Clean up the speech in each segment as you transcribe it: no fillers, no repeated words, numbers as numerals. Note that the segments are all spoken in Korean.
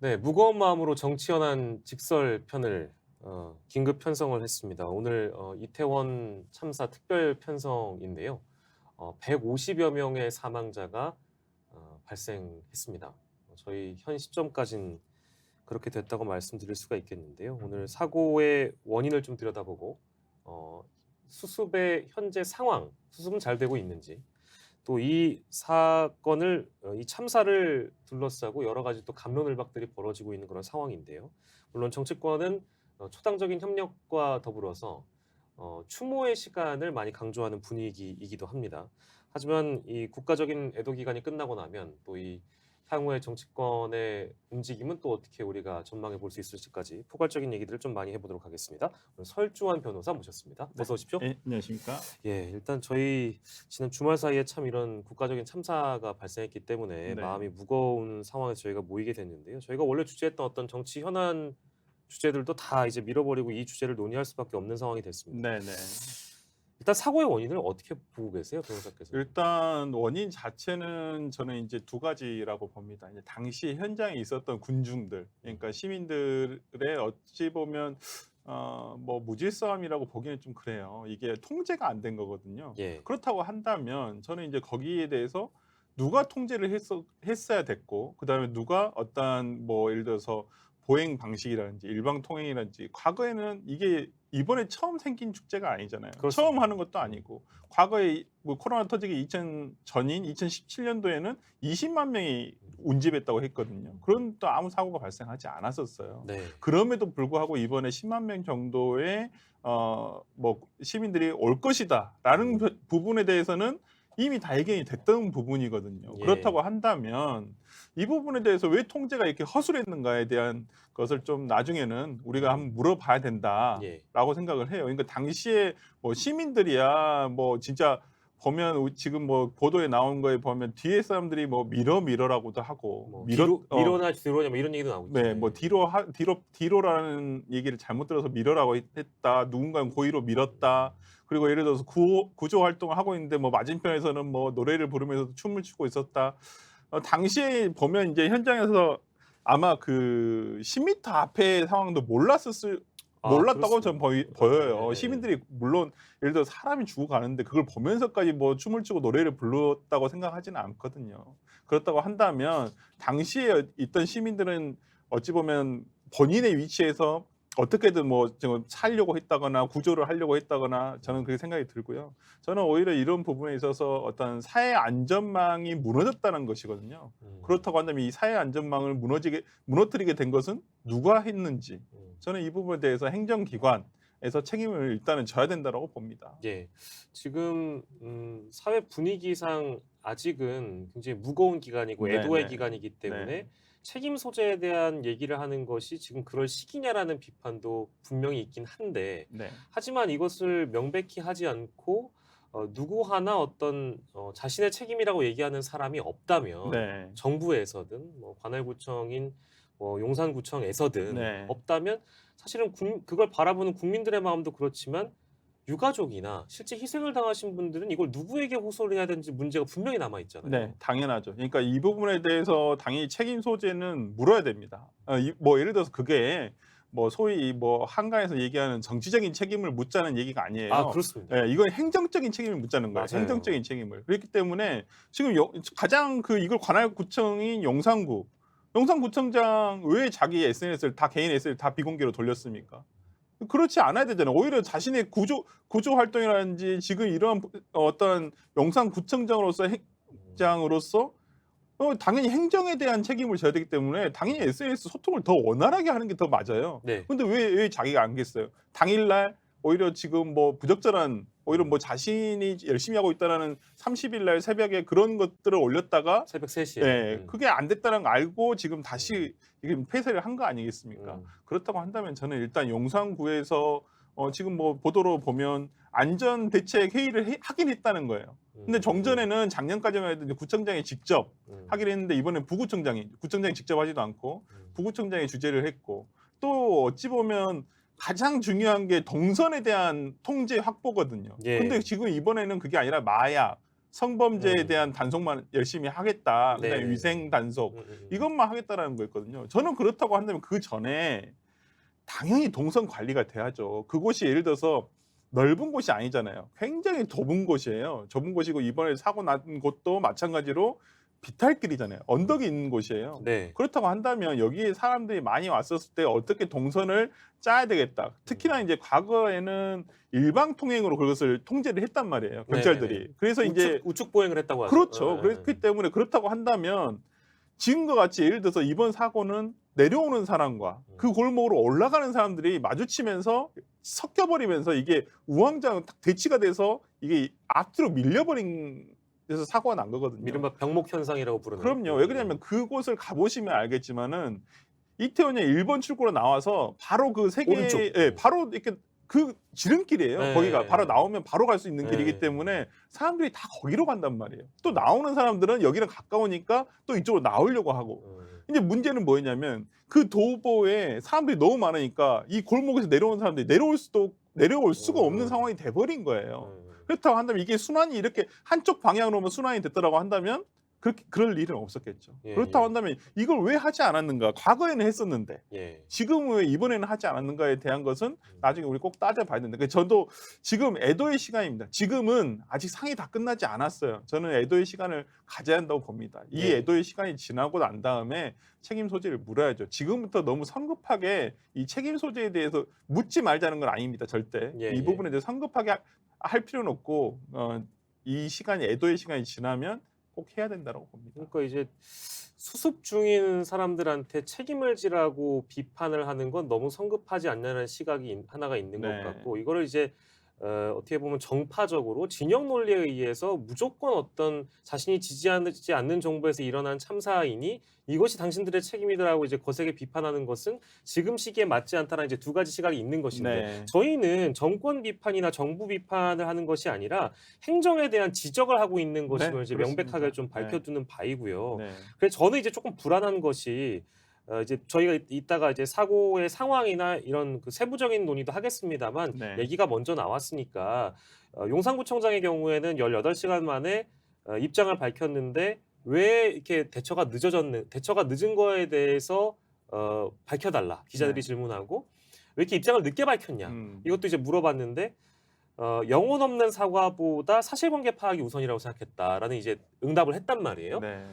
네, 무거운 마음으로 정치연한 직설 편을 긴급 편성을 했습니다. 오늘 이태원 참사 특별 편성인데요. 150여 명의 사망자가 발생했습니다. 저희 현 시점까지는 그렇게 됐다고 말씀드릴 수가 있겠는데요. 오늘 사고의 원인을 좀 들여다보고 수습의 현재 상황, 수습은 잘 되고 있는지, 또 이 사건을 이 참사를 둘러싸고 여러 가지 또 갑론을박들이 벌어지고 있는 그런 상황인데요. 물론 정치권은 초당적인 협력과 더불어서 추모의 시간을 많이 강조하는 분위기이기도 합니다. 하지만 이 국가적인 애도 기간이 끝나고 나면 또 이 향후의 정치권의 움직임은 또 어떻게 우리가 전망해 볼 수 있을지까지 포괄적인 얘기들을 좀 많이 해보도록 하겠습니다. 오늘 설주환 변호사 모셨습니다. 네. 어서 오십시오. 예, 안녕하십니까? 예, 일단 저희 지난 주말 사이에 참 이런 국가적인 참사가 발생했기 때문에 네. 마음이 무거운 상황에서 저희가 모이게 됐는데요. 저희가 원래 주제했던 어떤 정치 현안 주제들도 다 이제 밀어버리고 이 주제를 논의할 수밖에 없는 상황이 됐습니다. 네네. 일단 사고의 원인을 어떻게 보고 계세요, 변호사께서? 일단 원인 자체는 저는 이제 두 가지라고 봅니다. 이제 당시 현장에 있었던 군중들, 그러니까 시민들의 어찌 보면 뭐 무질서함이라고 보기는 좀 그래요. 이게 통제가 안 된 거거든요. 예, 그렇다고 한다면 저는 이제 거기에 대해서 누가 통제를 했어야 됐고, 그다음에 누가 어떠한 뭐 예를 들어서 보행 방식이라든지 일방 통행이라든지 과거에는 이게 이번에 처음 생긴 축제가 아니잖아요. 처음 그렇습니다. 하는 것도 아니고 과거에 뭐 코로나 터지기 이전 전인 2017년도에는 20만 명이 운집했다고 했거든요. 그런 또 아무 사고가 발생하지 않았었어요. 네, 그럼에도 불구하고 이번에 10만 명 정도의 뭐 시민들이 올 것이다라는 부분에 대해서는 이미 다 예견이 됐던 부분이거든요. 예, 그렇다고 한다면 이 부분에 대해서 왜 통제가 이렇게 허술했는가에 대한 것을 좀 나중에는 우리가 한번 물어봐야 예, 된다라고 생각을 해요. 그러니까 당시에 뭐 시민들이야 뭐 진짜 보면 지금 뭐 보도에 나온 거에 보면 뒤에 사람들이 뭐 밀어라고도 하고 뭐 미로나 뒤로냐 뭐 이런 얘기도 나오고 있죠. 네, 뭐 예. 뒤로라는 얘기를 잘못 들어서 밀어라고 했다. 누군가는 고의로 밀었다. 그리고 예를 들어서 구조 활동을 하고 있는데 뭐 맞은편에서는 뭐 노래를 부르면서 춤을 추고 있었다. 당시에 보면 이제 현장에서 아마 그 10m 앞의 상황도 아, 몰랐다고 그렇습니다. 전 보여요. 예, 시민들이 물론 예를 들어 사람이 죽어가는데 그걸 보면서까지 뭐 춤을 추고 노래를 불렀다고 생각하지는 않거든요. 그렇다고 한다면 당시에 있던 시민들은 어찌 보면 본인의 위치에서 어떻게든 뭐 지금 살려고 했다거나 구조를 하려고 했다거나 저는 그렇게 생각이 들고요. 저는 오히려 이런 부분에 있어서 어떤 사회 안전망이 무너졌다는 것이거든요. 음, 그렇다고 한다면 이 사회 안전망을 무너뜨리게 된 것은 누가 했는지 음. 저는 이 부분에 대해서 행정기관에서 책임을 일단은 져야 된다고 봅니다. 예. 지금 사회 분위기상 아직은 굉장히 무거운 기간이고 애도의 네네. 기간이기 네. 때문에 책임 소재에 대한 얘기를 하는 것이 지금 그럴 시기냐라는 비판도 분명히 있긴 한데, 네. 하지만 이것을 명백히 하지 않고 누구 하나 어떤 자신의 책임이라고 얘기하는 사람이 없다면, 네. 정부에서든 뭐 관할구청인 뭐 용산구청에서든 네. 없다면, 사실은 그걸 바라보는 국민들의 마음도 그렇지만 유가족이나 실제 희생을 당하신 분들은 이걸 누구에게 호소를 해야 되는지 문제가 분명히 남아 네. 있잖아요. 당연하죠. 그러니까 이 부분에 대해서 당연히 책임 소재는 물어야 됩니다. 뭐 예를 들어서 그게 뭐 소위 뭐 한강에서 얘기하는 정치적인 책임을 묻자는 얘기가 아, 아니에요. 그렇습니다. 예, 이건 행정적인 책임을 묻자는 거예요. 맞아요. 행정적인 책임을. 그렇기 때문에 지금 가장 이걸 관할 구청인 용산구청장 왜 자기 SNS를 다 개인 SNS를 다 비공개로 돌렸습니까? 그렇지 않아야 되잖아요. 오히려 자신의 구조 활동이라든지 지금 이러한 어떤 용산구청장으로서 음. 장으로서 당연히 행정에 대한 책임을 져야 되기 때문에 당연히 SNS 소통을 더 원활하게 하는 게 더 맞아요. 네. 근데 왜 자기가 안 겠어요? 당일날 오히려 지금 뭐 부적절한 오히려 뭐 자신이 열심히 하고 있다라는 30일 날 새벽에 그런 것들을 올렸다가 새벽 3 시에. 예, 그게 안 됐다는 걸 알고 지금 음. 다시 지금 폐쇄를 한 거 아니겠습니까? 음. 그렇다고 한다면 저는 일단 용산구에서 지금 뭐 보도로 보면 안전 대책 회의를 하긴 했다는 거예요. 근데 정전에는 작년까지만 해도 이제 구청장이 직접 음. 하긴 했는데 이번엔 구청장이 직접 하지도 않고 음. 부구청장이 주재를 했고 또 어찌 보면 가장 중요한 게 동선에 대한 통제 확보거든요. 근데 예. 지금 이번에는 그게 아니라 마약, 성범죄에 대한 단속만 열심히 하겠다. 네. 그다음에 위생 단속 이것만 하겠다라는 거였거든요. 저는 그렇다고 한다면 그 전에 당연히 동선 관리가 돼야죠. 그곳이 예를 들어서 넓은 곳이 아니잖아요. 굉장히 좁은 곳이에요. 좁은 곳이고 이번에 사고 난 곳도 마찬가지로 비탈길이잖아요. 언덕이 있는 곳이에요. 네. 그렇다고 한다면 여기에 사람들이 많이 왔었을 때 어떻게 동선을 짜야 되겠다. 특히나 이제 과거에는 일방 통행으로 그것을 통제를 했단 말이에요. 경찰들이. 네네네. 그래서 이제 우측 보행을 했다고 하죠. 그렇죠. 네. 그렇기 때문에 그렇다고 한다면 지금과 같이 예를 들어서 이번 사고는 내려오는 사람과 그 골목으로 올라가는 사람들이 마주치면서 섞여버리면서 이게 우왕좌왕 딱 대치가 돼서 이게 앞뒤로 밀려버린 데서 사고가 난 거거든요. 이른바 병목 현상이라고 부르는. 그럼요. 왜 그러냐면 그곳을 가보시면 알겠지만은 이태원에 1번 출구로 나와서 바로 그 세계 오른쪽. 예, 바로 이렇게 그 지름길이에요. 네. 거기가 바로 나오면 바로 갈 수 있는 네. 길이기 때문에 사람들이 다 거기로 간단 말이에요. 또 나오는 사람들은 여기랑 가까우니까 또 이쪽으로 나오려고 하고. 이제 문제는 뭐였냐면 그 도보에 사람들이 너무 많으니까 이 골목에서 내려오는 사람들이 내려올 수가 없는 상황이 돼버린 거예요. 그렇다고 한다면 이게 순환이 이렇게 한쪽 방향으로 오면 순환이 됐다라고 한다면 그럴 일은 없었겠죠. 예, 그렇다고 예. 한다면 이걸 왜 하지 않았는가? 과거에는 했었는데 예. 지금은 왜 이번에는 하지 않았는가에 대한 것은 나중에 우리 꼭 따져봐야 된다. 그래서 저도 지금 애도의 시간입니다. 지금은 아직 상이 다 끝나지 않았어요. 저는 애도의 시간을 가져야 한다고 봅니다. 이 네. 애도의 시간이 지나고 난 다음에 책임 소재를 물어야죠. 지금부터 너무 성급하게 이 책임 소재에 대해서 묻지 말자는 건 아닙니다. 절대. 예, 이 예. 부분에 대해서 성급하게 할 필요는 없고 이 시간이 애도의 시간이 지나면 꼭 해야 된다고 봅니다. 그러니까 이제 수습 중인 사람들한테 책임을 지라고 비판을 하는 건 너무 성급하지 않냐는 시각이 하나가 있는 네. 것 같고, 이거를 이제 어떻게 보면 정파적으로 진영 논리에 의해서 무조건 어떤 자신이 지지하지 않는 정부에서 일어난 참사이니 이것이 당신들의 책임이다라고 이제 거세게 비판하는 것은 지금 시기에 맞지 않다는 이제 두 가지 시각이 있는 것인데, 네. 저희는 정권 비판이나 정부 비판을 하는 것이 아니라 행정에 대한 지적을 하고 있는 것임을 네, 이제 그렇습니다. 명백하게 좀 네. 밝혀두는 바이고요. 네. 그래서 저는 이제 조금 불안한 것이 이제 저희가 이따가 이제 사고의 상황이나 이런 그 세부적인 논의도 하겠습니다만, 네. 얘기가 먼저 나왔으니까 용산구청장의 경우에는 18시간 만에 입장을 밝혔는데 왜 이렇게 대처가 늦은 거에 대해서 밝혀달라 기자들이 네. 질문하고 왜 이렇게 입장을 늦게 밝혔냐 이것도 이제 물어봤는데 영혼 없는 사과보다 사실관계 파악이 우선이라고 생각했다라는 이제 응답을 했단 말이에요. 네.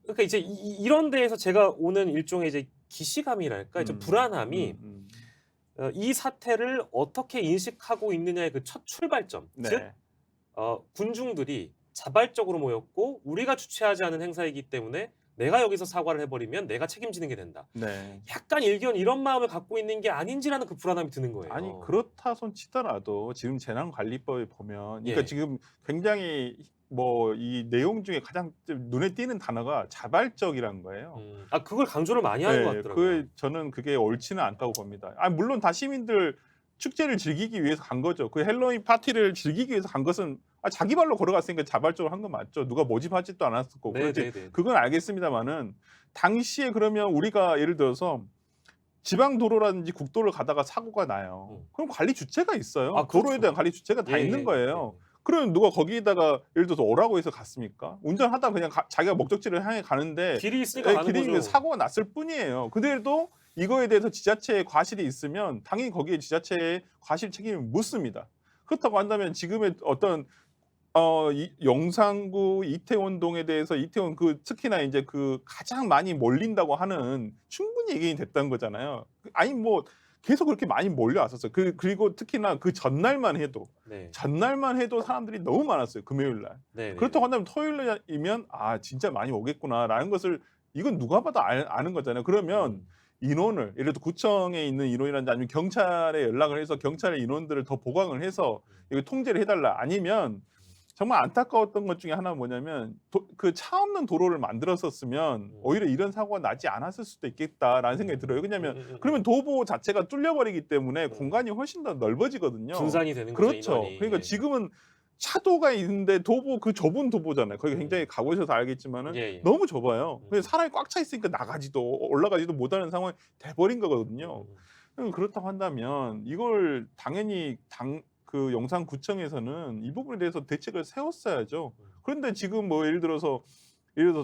그러니까 이제 이런 데에서 제가 오는 일종의 이제 기시감이랄까, 좀 불안함이 이 사태를 어떻게 인식하고 있느냐의 그 첫 출발점, 네. 즉 군중들이 자발적으로 모였고 우리가 주최하지 않은 행사이기 때문에 내가 여기서 사과를 해버리면 내가 책임지는 게 된다. 네. 약간 일견 이런 마음을 갖고 있는 게 아닌지라는 그 불안함이 드는 거예요. 아니 그렇다 손 치더라도 지금 재난관리법에 보면 그러니까 예. 지금 굉장히 뭐 이 내용 중에 가장 좀 눈에 띄는 단어가 자발적이라는 거예요. 그걸 강조를 많이 하는 것 같더라고요. 저는 그게 옳지는 않다고 봅니다. 물론 다 시민들 축제를 즐기기 위해서 간 거죠. 그 헬로윈 파티를 즐기기 위해서 간 것은 자기 발로 걸어갔으니까 자발적으로 한 건 맞죠. 누가 모집하지도 않았을 거고. 네네네. 그건 알겠습니다만은 당시에 그러면 우리가 예를 들어서 지방 도로라든지 국도를 가다가 사고가 나요. 그럼 관리 주체가 있어요. 그렇죠. 도로에 대한 관리 주체가 다 예, 있는 예, 거예요. 예. 그러면 누가 거기에다가 예를 들어서 오라고 해서 갔습니까? 운전하다 그냥 자기가 목적지를 향해 가는데 길이 있으니까 가는 길이 거죠. 사고가 났을 뿐이에요. 그래도 이거에 대해서 지자체의 과실이 있으면 당연히 거기에 지자체의 과실 책임을 묻습니다. 그렇다고 한다면 지금의 어떤 용산구 이태원동에 대해서 이태원 특히나 이제 그 가장 많이 몰린다고 하는 충분히 얘기가 됐던 거잖아요. 아니 뭐 계속 그렇게 많이 몰려왔었어요. 그리고 특히나 그 전날만 해도 사람들이 너무 많았어요. 금요일 날. 네. 그렇다고 한다면 토요일이면 진짜 많이 오겠구나라는 것을 이건 누가 봐도 아는 거잖아요. 그러면 인원을 예를 들어 구청에 있는 인원이라든지 아니면 경찰에 연락을 해서 경찰의 인원들을 더 보강을 해서 이거 통제를 해달라. 아니면 정말 안타까웠던 것 중에 하나는 뭐냐면 그 차 없는 도로를 만들었었으면 오히려 이런 사고가 나지 않았을 수도 있겠다라는 생각이 들어요. 왜냐하면 그러면 도보 자체가 뚫려버리기 때문에 공간이 훨씬 더 넓어지거든요. 분산이 되는 거죠. 그렇죠. 인원이. 그러니까 지금은 차도가 있는데 그 좁은 도보잖아요. 거기 굉장히 가보셔서 알겠지만은 예. 너무 좁아요. 근데 사람이 꽉 차 있으니까 올라가지도 못하는 상황이 돼버린 거거든요. 그렇다고 한다면 이걸 당연히 그 용산구청에서는 이 부분에 대해서 대책을 세웠어야죠. 그런데 지금 뭐 예를 들어서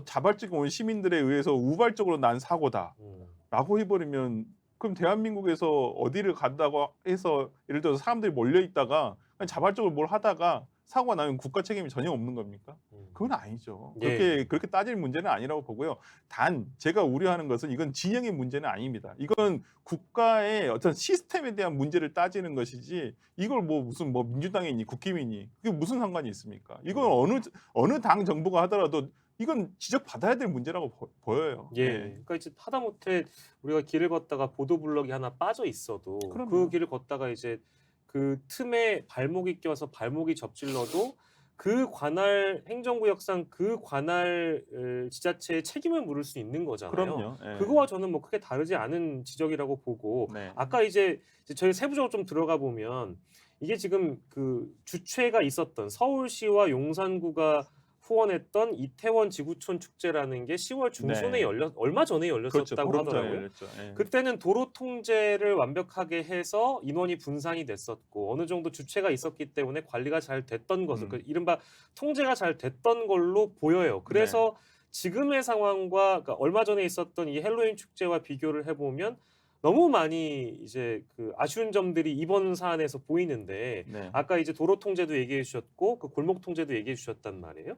자발적으로 온 시민들에 의해서 우발적으로 난 사고다라고 해버리면 그럼 대한민국에서 어디를 간다고 해서 예를 들어서 사람들이 몰려 있다가 그냥 자발적으로 뭘 하다가 사고가 나면 국가 책임이 전혀 없는 겁니까? 그건 아니죠. 예. 그렇게 따질 문제는 아니라고 보고요. 단 제가 우려하는 것은 이건 진영의 문제는 아닙니다. 이건 국가의 어떤 시스템에 대한 문제를 따지는 것이지 이걸 뭐 무슨 뭐 민주당이니 국힘이니 그게 무슨 상관이 있습니까? 이건 어느 당 정부가 하더라도 이건 지적받아야 될 문제라고 보여요. 예. 네. 그러니까 이제 하다못해 우리가 길을 걷다가 보도블럭이 하나 빠져 있어도 그럼요. 그 길을 걷다가 이제 그 틈에 발목이 껴서 발목이 접질러도 그 관할 행정구역상 그 관할 지자체의 책임을 물을 수 있는 거잖아요. 그럼요. 예. 그거와 저는 뭐 크게 다르지 않은 지적이라고 보고 네. 아까 이제 저희 세부적으로 좀 들어가 보면 이게 지금 그 주최가 있었던 서울시와 용산구가 후원했던 이태원 지구촌 축제라는 게 10월 중순에 네. 얼마 전에 그렇죠. 열렸었다고 보름 전에 하더라고요. 열렸죠. 예. 그때는 도로 통제를 완벽하게 해서 인원이 분산이 됐었고 어느 정도 주체가 있었기 때문에 관리가 잘 됐던 것을 그 이른바 통제가 잘 됐던 걸로 보여요. 그래서 지금의 상황과 그러니까 얼마 전에 있었던 이 헬로윈 축제와 비교를 해보면 너무 많이 이제 그 아쉬운 점들이 이번 사안에서 보이는데 네. 아까 이제 도로 통제도 얘기해 주셨고 그 골목 통제도 얘기해 주셨단 말이에요.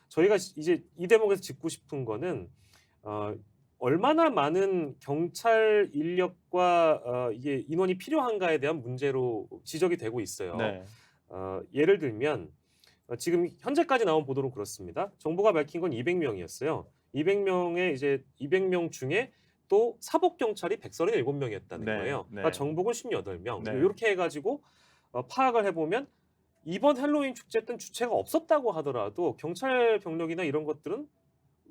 저희가 이제 이 대목에서 짚고 싶은 거는 얼마나 많은 경찰 인력과 이게 인원이 필요한가에 대한 문제로 지적이 되고 있어요. 네. 예를 들면 지금 현재까지 나온 보도로 그렇습니다. 정부가 밝힌 건 200명이었어요. 200명 중에 또 사복 경찰이 137명이었다는 네, 거예요. 네. 그러니까 정복은 18명. 네. 이렇게 해가지고 파악을 해보면 이번 헬로윈 축제 때는 주체가 없었다고 하더라도 경찰 병력이나 이런 것들은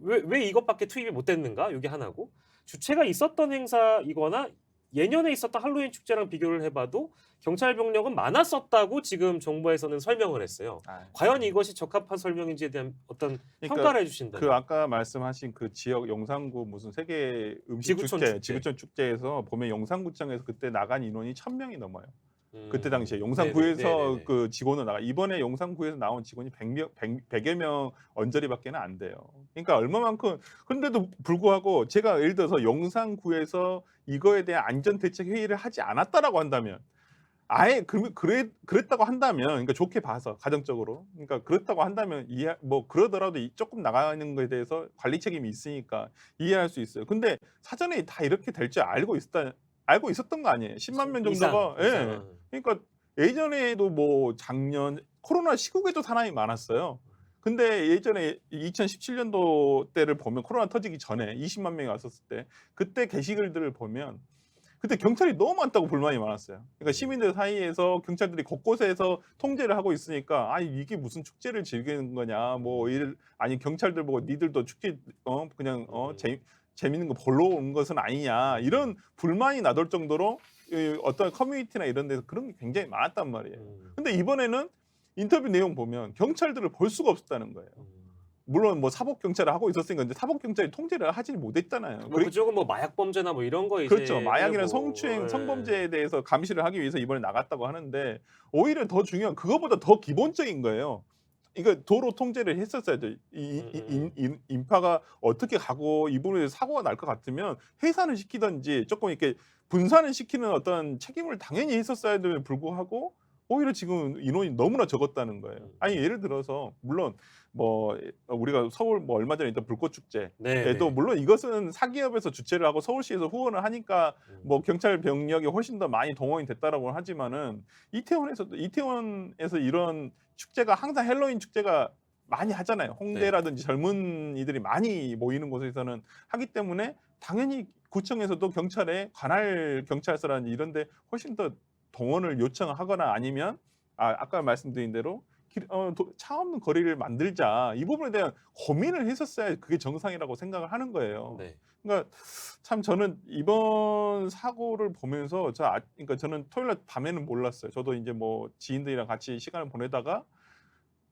왜 이것밖에 투입이 못 됐는가? 이게 하나고 주체가 있었던 행사이거나 예년에 있었던 할로윈 축제랑 비교를 해봐도 경찰 병력은 많았었다고 지금 정부에서는 설명을 했어요. 과연 이것이 적합한 설명인지에 대한 어떤 그러니까 평가를 해주신다면. 그 아까 말씀하신 그 지역 용산구 무슨 세계 음식 지구촌 축제. 지구촌 축제에서 보면 용산구청에서 그때 나간 인원이 1,000명이 넘어요. 그때 당시에 네네네. 용산구에서 그 직원은 이번에 용산구에서 나온 직원이 100여 명 언저리밖에는 안 돼요. 그러니까 얼마만큼 그런데도 불구하고 제가 예를 들어서 용산구에서 이거에 대한 안전 대책 회의를 하지 않았다라고 한다면 아예 그랬다고 한다면 그러니까 좋게 봐서 가정적으로 그러니까 그렇다고 한다면 뭐 그러더라도 조금 나가는 거에 대해서 관리 책임이 있으니까 이해할 수 있어요. 근데 사전에 다 이렇게 될 줄 알고 있었던 거 아니에요. 10만 명 정도가 예. 그러니까 예전에도 뭐 작년 코로나 시국에도 사람이 많았어요. 근데 예전에 2017년도 때를 보면 코로나 터지기 전에 20만 명이 왔었을 때 그때 게시글들을 보면 그때 경찰이 너무 많다고 불만이 많았어요. 그러니까 시민들 사이에서 경찰들이 곳곳에서 통제를 하고 있으니까 이게 무슨 축제를 즐기는 거냐 아니 경찰들 보고 니들도 축제 그냥 재밌는 거 보러 온 것은 아니냐 이런 불만이 나돌 정도로 어떤 커뮤니티나 이런 데서 그런 게 굉장히 많았단 말이에요. 근데 이번에는 인터뷰 내용 보면 경찰들을 볼 수가 없었다는 거예요. 물론 뭐 사복 경찰을 하고 있었으니까 이제 사복 경찰이 통제를 하지 못했잖아요. 뭐 그쪽은 뭐 마약 범죄나 뭐 이런 거 이제 그렇죠. 마약이나 뭐, 성추행, 성범죄에 대해서 감시를 하기 위해서 이번에 나갔다고 하는데 오히려 더 중요한 그거보다 더 기본적인 거예요. 이거 도로 통제를 했었어야죠. 인파가 어떻게 가고 이 부분에서 사고가 날 것 같으면 해산을 시키든지 조금 이렇게 분산을 시키는 어떤 책임을 당연히 했었어야 됨에도 불구하고 오히려 지금 인원이 너무나 적었다는 거예요. 아니 예를 들어서 물론 뭐 우리가 서울 뭐 얼마 전에 있던 불꽃 축제에도 물론 이것은 사기업에서 주최를 하고 서울시에서 후원을 하니까 뭐 경찰 병력이 훨씬 더 많이 동원이 됐다라고 하지만은 이태원에서 이런 축제가 항상 헬로윈 축제가 많이 하잖아요. 홍대라든지 젊은이들이 많이 모이는 곳에서는 하기 때문에 당연히 구청에서도 경찰에 관할 경찰서라든지 이런 데 훨씬 더 동원을 요청하거나 아니면 아까 말씀드린 대로 차 없는 거리를 만들자 이 부분에 대한 고민을 했었어야 그게 정상이라고 생각을 하는 거예요. 그러니까 참 저는 이번 사고를 보면서 그러니까 저는 토요일 날 밤에는 몰랐어요. 저도 이제 뭐 지인들이랑 같이 시간을 보내다가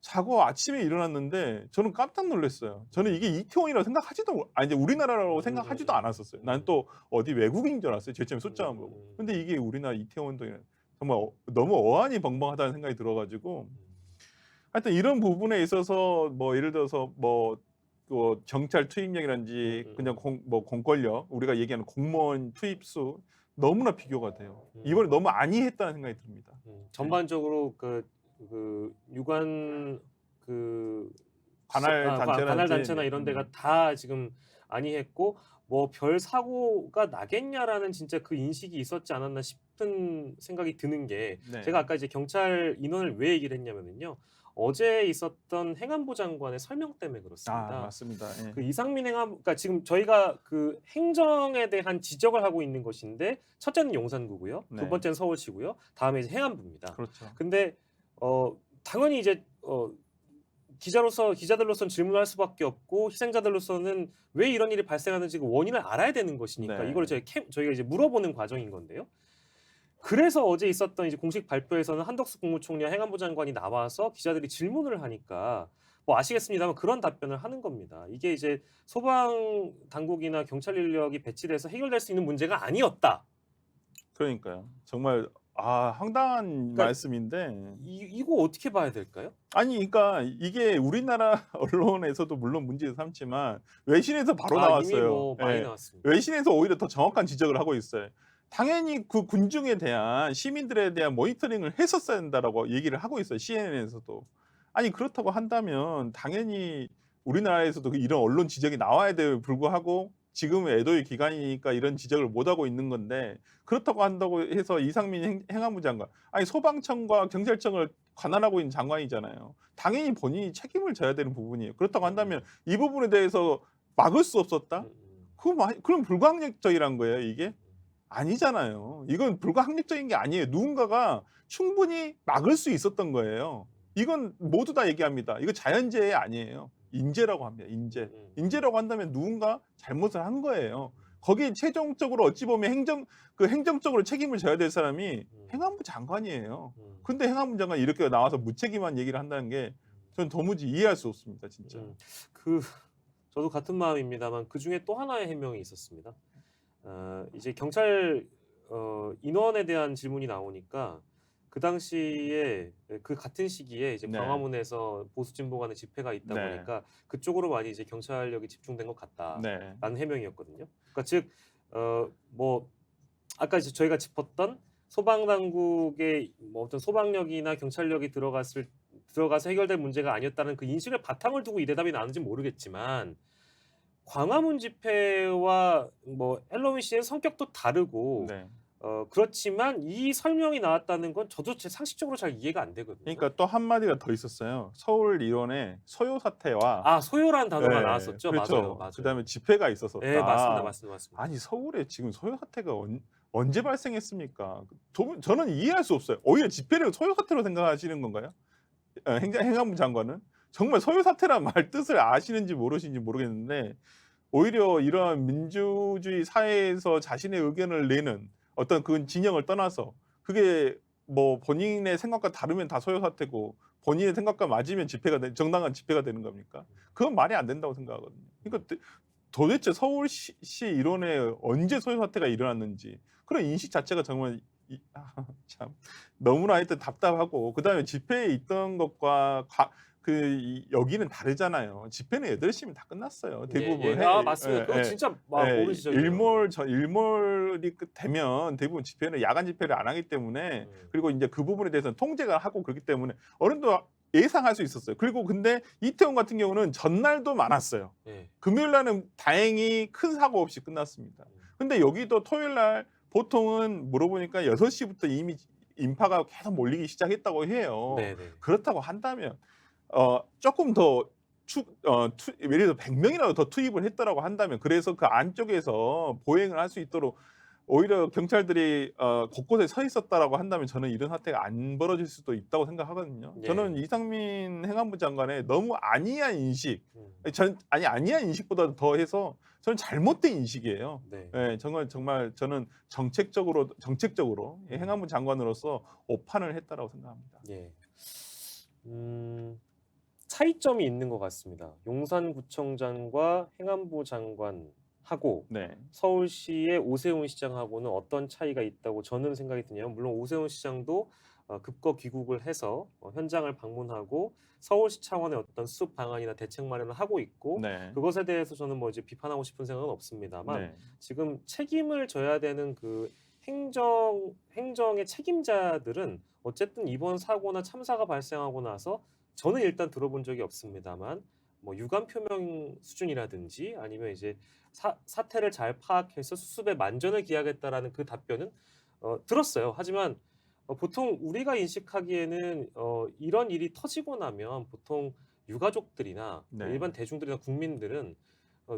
사고 아침에 일어났는데 저는 깜짝 놀랐어요. 저는 이게 이태원이라고 생각하지도 이제 우리나라라고 생각하지도 않았었어요. 난 또 어디 외국인 줄 알았어요. 제일 처음에 숫자만 보고. 근데 이게 우리나라 이태원도 정말 너무 어안이 벙벙하다는 생각이 들어가지고 음. 하여튼 이런 부분에 있어서 뭐 예를 들어서 뭐 경찰 투입력이라든지 그냥 공권력 우리가 얘기하는 공무원 투입 수 너무나 비교가 돼요. 이번에 너무 안이했다는 생각이 듭니다. 전반적으로 유관 관할 단체라든지 관할 단체나 이런 데가 다 지금 안이했고 뭐 별 사고가 나겠냐라는 진짜 그 인식이 있었지 않았나 싶은 생각이 드는 게 네. 제가 아까 이제 경찰 인원을 왜 얘기를 했냐면은요. 어제 있었던 행안부 장관의 설명 때문에 그렇습니다. 맞습니다. 예. 그 이상민 그러니까 지금 저희가 그 행정에 대한 지적을 하고 있는 것인데 첫째는 용산구고요. 네. 두 번째는 서울시고요. 다음에 이제 행안부입니다. 그렇죠. 근데 당연히 이제 기자들로서는 질문할 수밖에 없고 희생자들로서는 왜 이런 일이 발생하는지 그 원인을 알아야 되는 것이니까 네. 이걸 저희가 이제 물어보는 과정인 건데요. 그래서 어제 있었던 이제 공식 발표에서는 한덕수 국무총리와 행안부 장관이 나와서 기자들이 질문을 하니까 뭐 아시겠습니다만 그런 답변을 하는 겁니다. 이게 이제 소방 당국이나 경찰 인력이 배치돼서 해결될 수 있는 문제가 아니었다. 그러니까요. 정말 황당한 그러니까 말씀인데 이거 어떻게 봐야 될까요? 아니 그러니까 이게 우리나라 언론에서도 물론 문제 삼지만 외신에서 바로 나왔어요. 이미 뭐 많이 예. 나왔습니다. 외신에서 오히려 더 정확한 지적을 하고 있어요. 당연히 그 군중에 대한 시민들에 대한 모니터링을 했었어야 된다라고 얘기를 하고 있어요. CNN에서도. 아니 그렇다고 한다면 당연히 우리나라에서도 이런 언론 지적이 나와야 됨에 불구하고 지금은 애도의 기간이니까 이런 지적을 못 하고 있는 건데 그렇다고 한다고 해서 이상민 행안부 장관 아니 소방청과 경찰청을 관할하고 있는 장관이잖아요. 당연히 본인이 책임을 져야 되는 부분이에요. 그렇다고 한다면 이 부분에 대해서 막을 수 없었다? 그럼 불가항력적이란 거예요, 이게? 아니잖아요. 이건 불가항력적인 게 아니에요. 누군가가 충분히 막을 수 있었던 거예요. 이건 모두 다 얘기합니다. 이거 자연재해 아니에요. 인재라고 합니다. 인재. 인재라고 한다면 누군가 잘못을 한 거예요. 거기에 최종적으로 어찌 보면 행정적으로 책임을 져야 될 사람이 행안부 장관이에요. 근데 행안부 장관이 이렇게 나와서 무책임한 얘기를 한다는 게 저는 도무지 이해할 수 없습니다. 진짜. 저도 같은 마음입니다만 그중에 또 하나의 해명이 있었습니다. 이제 경찰 인원에 대한 질문이 나오니까 그 당시에 그 같은 시기에 이제 네. 광화문에서 보수 진보 간의 집회가 있다 네. 보니까 그쪽으로 많이 이제 경찰력이 집중된 것 같다라는 네. 해명이었거든요. 그러니까 즉 뭐 아까 이제 저희가 짚었던 소방 당국의 뭐 어떤 소방력이나 경찰력이 들어가서 해결될 문제가 아니었다는 그 인식을 바탕을 두고 이 대답이 나는지 모르겠지만 광화문 집회와 뭐 헬로윈 시의 성격도 다르고 네. 그렇지만 이 설명이 나왔다는 건 저도 제 상식적으로 잘 이해가 안 되거든요. 그러니까 또 한마디가 더 있었어요. 서울 일원의 소요 사태와 소요라는 단어가 네, 나왔었죠. 그렇죠. 맞아요. 그다음에 집회가 있었었다. 네, 맞습니다. 아니 서울에 지금 소요 사태가 언제 발생했습니까? 저는 이해할 수 없어요. 오히려 집회를 소요 사태로 생각하시는 건가요? 행안부 장관은 정말 소요 사태란 말 뜻을 아시는지 모르시는지 모르겠는데 오히려 이러한 민주주의 사회에서 자신의 의견을 내는 어떤 그 진영을 떠나서 그게 뭐 본인의 생각과 다르면 다 소요 사태고 본인의 생각과 맞으면 정당한 집회가 되는 겁니까? 그건 말이 안 된다고 생각하거든요. 그러니까 도대체 서울시 일원에 언제 소요 사태가 일어났는지 그런 인식 자체가 정말 참 너무나 하여튼 답답하고 그다음에 집회에 있던 것과 여기는 다르잖아요. 집회는 8시면 다 끝났어요. 대부분. 맞습니다. 그거 진짜 옳은 지적이에요. 일몰이 되면 대부분 집회는 야간 집회를 안 하기 때문에 그리고 이제 그 부분에 대해서는 통제가 하고 그렇기 때문에 어느 정도 예상할 수 있었어요. 그리고 근데 이태원 같은 경우는 전날도 많았어요. 금요일 날은 다행히 큰 사고 없이 끝났습니다. 근데 여기도 토요일 날 보통은 물어보니까 6시부터 이미 인파가 계속 몰리기 시작했다고 해요. 그렇다고 한다면 조금 더 예를 들어 100명이라도 더 투입을 했더라고 한다면 그래서 그 안쪽에서 보행을 할 수 있도록 오히려 경찰들이 곳곳에 서 있었다라고 한다면 저는 이런 사태가 안 벌어질 수도 있다고 생각하거든요. 저는 이상민 행안부 장관의 너무 안이한 인식, 안이한 인식보다 더해서 저는 잘못된 인식이에요. 정말 저는 정책적으로 행안부 장관으로서 오판을 했다라고 생각합니다. 차이점이 있는 것 같습니다. 용산구청장과 행안부 장관 하고 네. 서울시의 오세훈 시장하고는 어떤 차이가 있다고 저는 생각이 드냐면 물론 오세훈 시장도 급거 귀국을 해서 현장을 방문하고 서울시 차원의 어떤 수습 방안이나 대책 마련을 하고 있고 네. 그것에 대해서 저는 뭐 이제 비판하고 싶은 생각은 없습니다만 네. 지금 책임을 져야 되는 그 행정의 책임자들은 어쨌든 이번 사고나 참사가 발생하고 나서 저는 일단 들어본 적이 없습니다만 뭐 유감 표명 수준이라든지 아니면 이제 사태를 잘 파악해서 수습에 만전을 기하겠다라는 그 답변은 들었어요. 하지만 보통 우리가 인식하기에는 이런 일이 터지고 나면 보통 유가족들이나 네. 일반 대중들이나 국민들은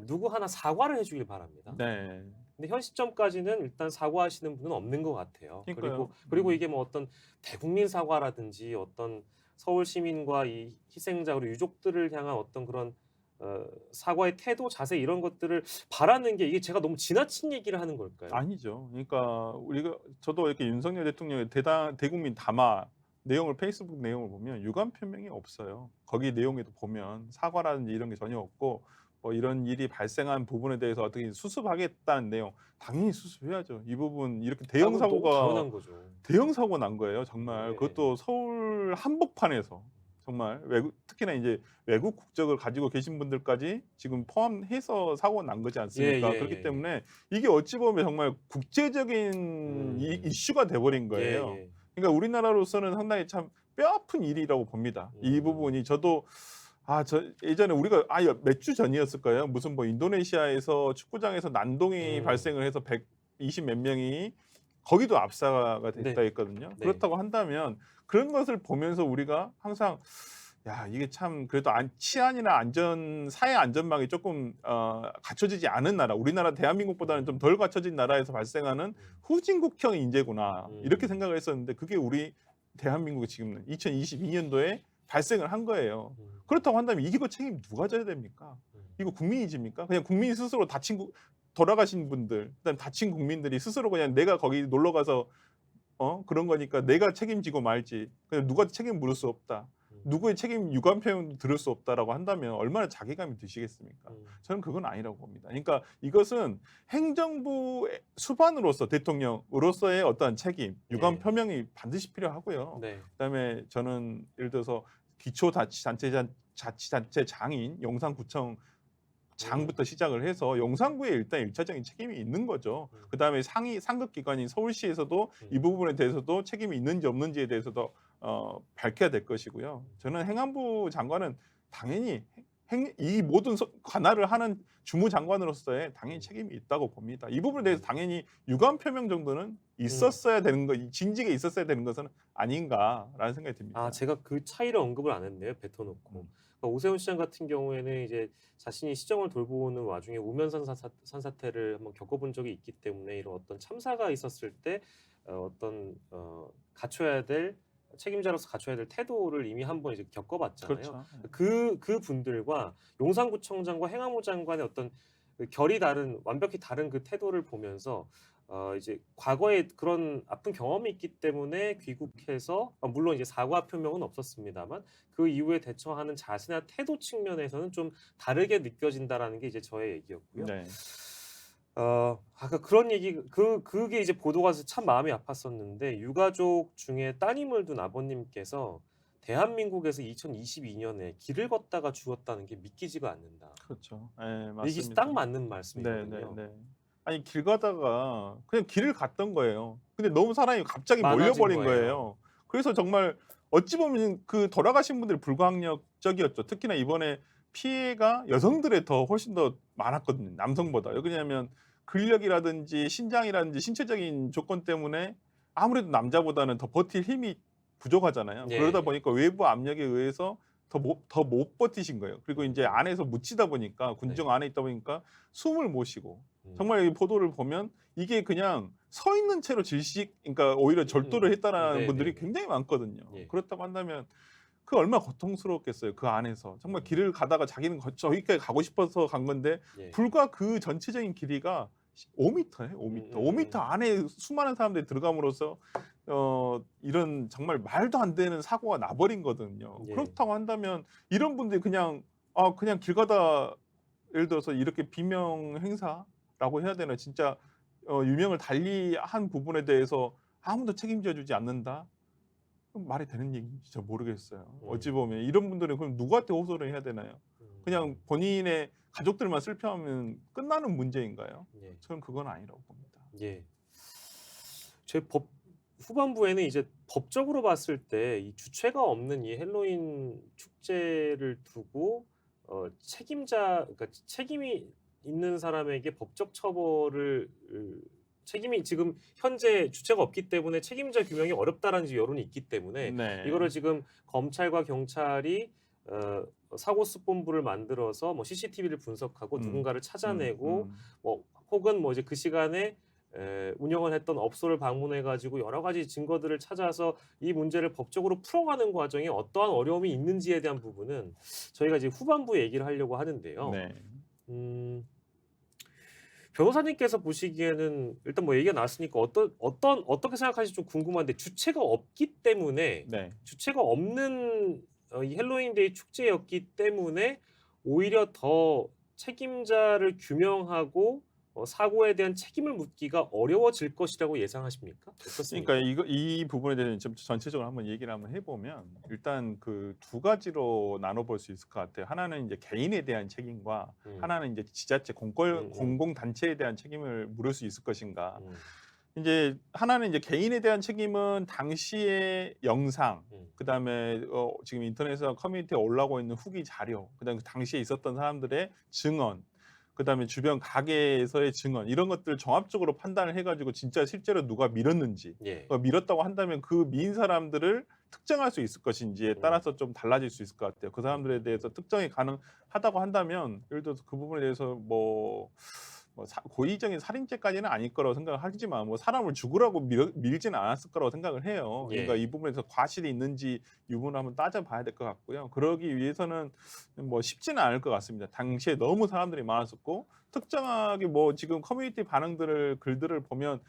누구 하나 사과를 해주길 바랍니다. 네. 근데 현 시점까지는 일단 사과하시는 분은 없는 것 같아요. 그러니까요. 그리고 이게 뭐 어떤 대국민 사과라든지 어떤 서울 시민과 이 희생자 그리고 유족들을 향한 어떤 그런 사과의 태도, 자세 이런 것들을 바라는 게 이게 제가 너무 지나친 얘기를 하는 걸까요? 아니죠. 그러니까 저도 이렇게 윤석열 대통령의 대국민 담화 내용을 페이스북 내용을 보면 유감 표명이 없어요. 거기 내용에도 보면 사과라든지 이런 게 전혀 없고 뭐 이런 일이 발생한 부분에 대해서 어떻게 수습하겠다는 내용 당연히 수습해야죠. 이 부분 이렇게 대형 아, 그건 너무 사고가 당연한 거죠. 대형 사고 난 거예요, 정말. 네. 그것도 서울 한복판에서 정말 특히나 이제 외국 국적을 가지고 계신 분들까지 지금 포함해서 사고가 난 거지 않습니까? 그렇기 때문에 이게 어찌 보면 정말 국제적인 이슈가 돼버린 거예요. 예. 그러니까 우리나라로서는 상당히 참 뼈아픈 일이라고 봅니다. 이 부분이 저도 예전에 우리가 몇 주 전이었을 거예요. 무슨 뭐 인도네시아에서 축구장에서 난동이 발생을 해서 120 몇 명이 거기도 압사가 됐다 했거든요. 네. 그렇다고 한다면 그런 것을 보면서 우리가 항상 이게 참 그래도 치안이나 사회 안전망이 조금 갖춰지지 않은 나라, 우리나라 대한민국보다는 좀 덜 갖춰진 나라에서 발생하는 후진국형 인재구나 이렇게 생각을 했었는데 그게 우리 대한민국이 지금 2022년도에 발생을 한 거예요. 그렇다고 한다면 이거 책임 누가 져야 됩니까? 이거 국민이 집니까? 그냥 국민이 스스로 돌아가신 분들, 그다음 다친 국민들이 스스로 그냥 내가 거기 놀러 가서 그런 거니까 내가 책임지고 말지. 그냥 누가 책임 물을 수 없다. 누구의 책임 유감 표현도 들을 수 없다라고 한다면 얼마나 자괴감이 드시겠습니까? 저는 그건 아니라고 봅니다. 그러니까 이것은 행정부 수반으로서 대통령으로서의 어떠한 책임, 유감 표명이 반드시 필요하고요. 그다음에 저는 예를 들어서 기초자치단체 장인 용산구청 장부터 시작을 해서 용산구에 일단 1차적인 책임이 있는 거죠. 그다음에 상급 기관인 서울시에서도 이 부분에 대해서도 책임이 있는지 없는지에 대해서도 밝혀야 될 것이고요. 저는 행안부 장관은 당연히 이 모든 관할을 하는 주무장관으로서의 당연히 책임이 있다고 봅니다. 이 부분에 대해서 당연히 유감 표명 정도는 있었어야 되는 거, 진직에 있었어야 되는 것은 아닌가라는 생각이 듭니다. 제가 그 차이를 언급을 안 했네요. 뱉어놓고. 그러니까 오세훈 시장 같은 경우에는 이제 자신이 시정을 돌보는 와중에 우면산 산사태를 한번 겪어본 적이 있기 때문에 이런 어떤 참사가 있었을 때 책임자로서 갖춰야 될 태도를 이미 한번 이제 겪어봤잖아요. 그렇죠. 그 분들과 용산구청장과 행안부 장관의 어떤 결이 다른 완벽히 다른 그 태도를 보면서 이제 과거에 그런 아픈 경험이 있기 때문에 귀국해서 물론 이제 사과 표명은 없었습니다만 그 이후에 대처하는 자세나 태도 측면에서는 좀 다르게 느껴진다라는 게 이제 저의 얘기였고요. 네. 아까 그런 얘기 그게 이제 보도가 돼서 참 마음이 아팠었는데 유가족 중에 따님을 둔 아버님께서 대한민국에서 2022년에 길을 걷다가 죽었다는 게 믿기지가 않는다. 그렇죠. 네, 이게 맞습니다. 딱 맞는 말씀이거든요. 네. 아니 길 가다가 그냥 길을 갔던 거예요. 근데 너무 사람이 갑자기 많아진 몰려버린 거예요. 거예요. 그래서 정말 어찌 보면 그 돌아가신 분들이 불가항력적이었죠. 특히나 이번에 피해가 여성들에 훨씬 더 많았거든요. 남성보다. 왜냐하면 근력이라든지 신장이라든지 신체적인 조건 때문에 아무래도 남자보다는 더 버틸 힘이 부족하잖아요. 그러다 보니까 외부 압력에 의해서 더 못 버티신 거예요. 그리고 이제 안에서 묻히다 보니까 군중 안에 있다 보니까 숨을 못 쉬고 정말 이 보도를 보면 이게 그냥 서 있는 채로 그러니까 오히려 절도를 했다는 분들이 굉장히 많거든요. 그렇다고 한다면 그 얼마나 고통스러웠겠어요. 그 안에서 정말 길을 가다가 자기는 저기까지 가고 싶어서 간 건데 불과 그 전체적인 길이가 5m예요. 5m. 5m 안에 수많은 사람들이 들어감으로써 이런 정말 말도 안 되는 사고가 나버린 거거든요. 그렇다고 한다면 이런 분들이 그냥 길 가다 예를 들어서 이렇게 비명 행사 유명이라고 해야 되나 진짜 유명을 달리한 부분에 대해서 아무도 책임져 주지 않는다. 그럼 말이 되는 얘기인지 잘 모르겠어요. 어찌 보면 이런 분들은 그럼 누구한테 호소를 해야 되나요? 그냥 본인의 가족들만 슬퍼하면 끝나는 문제인가요? 예. 저는 그건 아니라고 봅니다. 예. 제 법 후반부에는 이제 법적으로 봤을 때 이 주체가 없는 이 헬로윈 축제를 두고 책임자 그러니까 책임이 있는 사람에게 법적 처벌을 책임이 지금 현재 주체가 없기 때문에 책임자 규명이 어렵다라는 여론이 있기 때문에 네. 이거를 지금 검찰과 경찰이 사고수본부를 만들어서 뭐 CCTV를 분석하고 누군가를 찾아내고 뭐 혹은 뭐 이제 그 시간에 운영을 했던 업소를 방문해 가지고 여러 가지 증거들을 찾아서 이 문제를 법적으로 풀어가는 과정에 어떠한 어려움이 있는지에 대한 부분은 저희가 이제 후반부에 얘기를 하려고 하는데요. 네. 변호사님께서 보시기에는 일단 뭐 얘기가 나왔으니까 어떻게 생각하실지 좀 궁금한데 주체가 없기 때문에 네. 주체가 없는 이 헬로윈데이 축제였기 때문에 오히려 더 책임자를 규명하고 사고에 대한 책임을 묻기가 어려워질 것이라고 예상하십니까? 어떻습니까? 그러니까 이 부분에 대해서 좀 전체적으로 한번 얘기를 한번 해보면 일단 그 두 가지로 나눠볼 수 있을 것 같아요. 하나는 이제 개인에 대한 책임과 하나는 이제 지자체 공공단체에 대한 책임을 물을 수 있을 것인가. 이제 하나는 이제 개인에 대한 책임은 당시의 영상, 그다음에 지금 인터넷에서 커뮤니티에 올라오고 있는 후기 자료, 그다음에 그 당시에 있었던 사람들의 증언, 그다음에 주변 가게에서의 증언 이런 것들을 종합적으로 판단을 해가지고 진짜 실제로 누가 밀었는지 예. 밀었다고 한다면 그 미인 사람들을 특정할 수 있을 것인지에 따라서 좀 달라질 수 있을 것 같아요. 그 사람들에 대해서 특정이 가능하다고 한다면 예를 들어서 그 부분에 대해서 뭐 고의적인 살인죄까지는 아닐 거라고 생각을 하지만 뭐 사람을 죽으라고 밀지는 않았을 거라고 생각을 해요. 예. 그러니까 이 부분에서 과실이 있는지 유무를 한번 따져봐야 될 것 같고요. 그러기 위해서는 뭐 쉽지는 않을 것 같습니다. 당시에 너무 사람들이 많았었고 특정하게 뭐 지금 커뮤니티 글들을 보면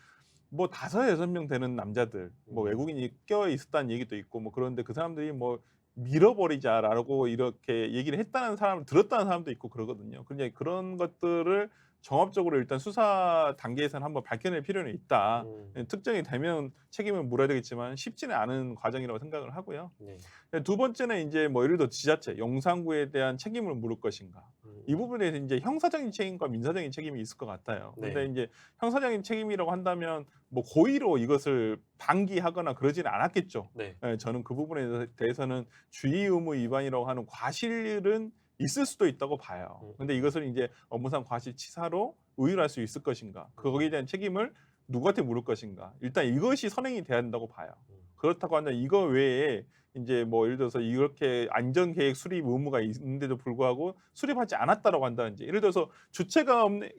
뭐 5-6명 되는 남자들, 뭐 외국인이 껴 있었다는 얘기도 있고 뭐 그런데 그 사람들이 뭐 밀어버리자라고 이렇게 얘기를 했다는 사람을 들었다는 사람도 있고 그러거든요. 근데 그런 것들을 종합적으로 일단 수사 단계에서는 한번 밝혀낼 필요는 있다. 특정이 되면 책임을 물어야 되겠지만 쉽지는 않은 과정이라고 생각을 하고요. 네. 두 번째는 이제 뭐 예를 들어 지자체, 용산구에 대한 책임을 물을 것인가. 이 부분에 대해서 이제 형사적인 책임과 민사적인 책임이 있을 것 같아요. 근데 네. 이제 형사적인 책임이라고 한다면 뭐 고의로 이것을 방기하거나 그러지는 않았겠죠. 네. 예, 저는 그 부분에 대해서는 주의 의무 위반이라고 하는 과실은 있을 수도 있다고 봐요. 근데 이것을 이제 업무상 과실치사로 의율할 수 있을 것인가? 거기에 대한 책임을 누구한테 물을 것인가? 일단 이것이 선행이 돼야 된다고 봐요. 그렇다고 한다면 이거 외에 이제 뭐 예를 들어서 이렇게 안전계획 수립 의무가 있는데도 불구하고 수립하지 않았다라고 한다든지 예를 들어서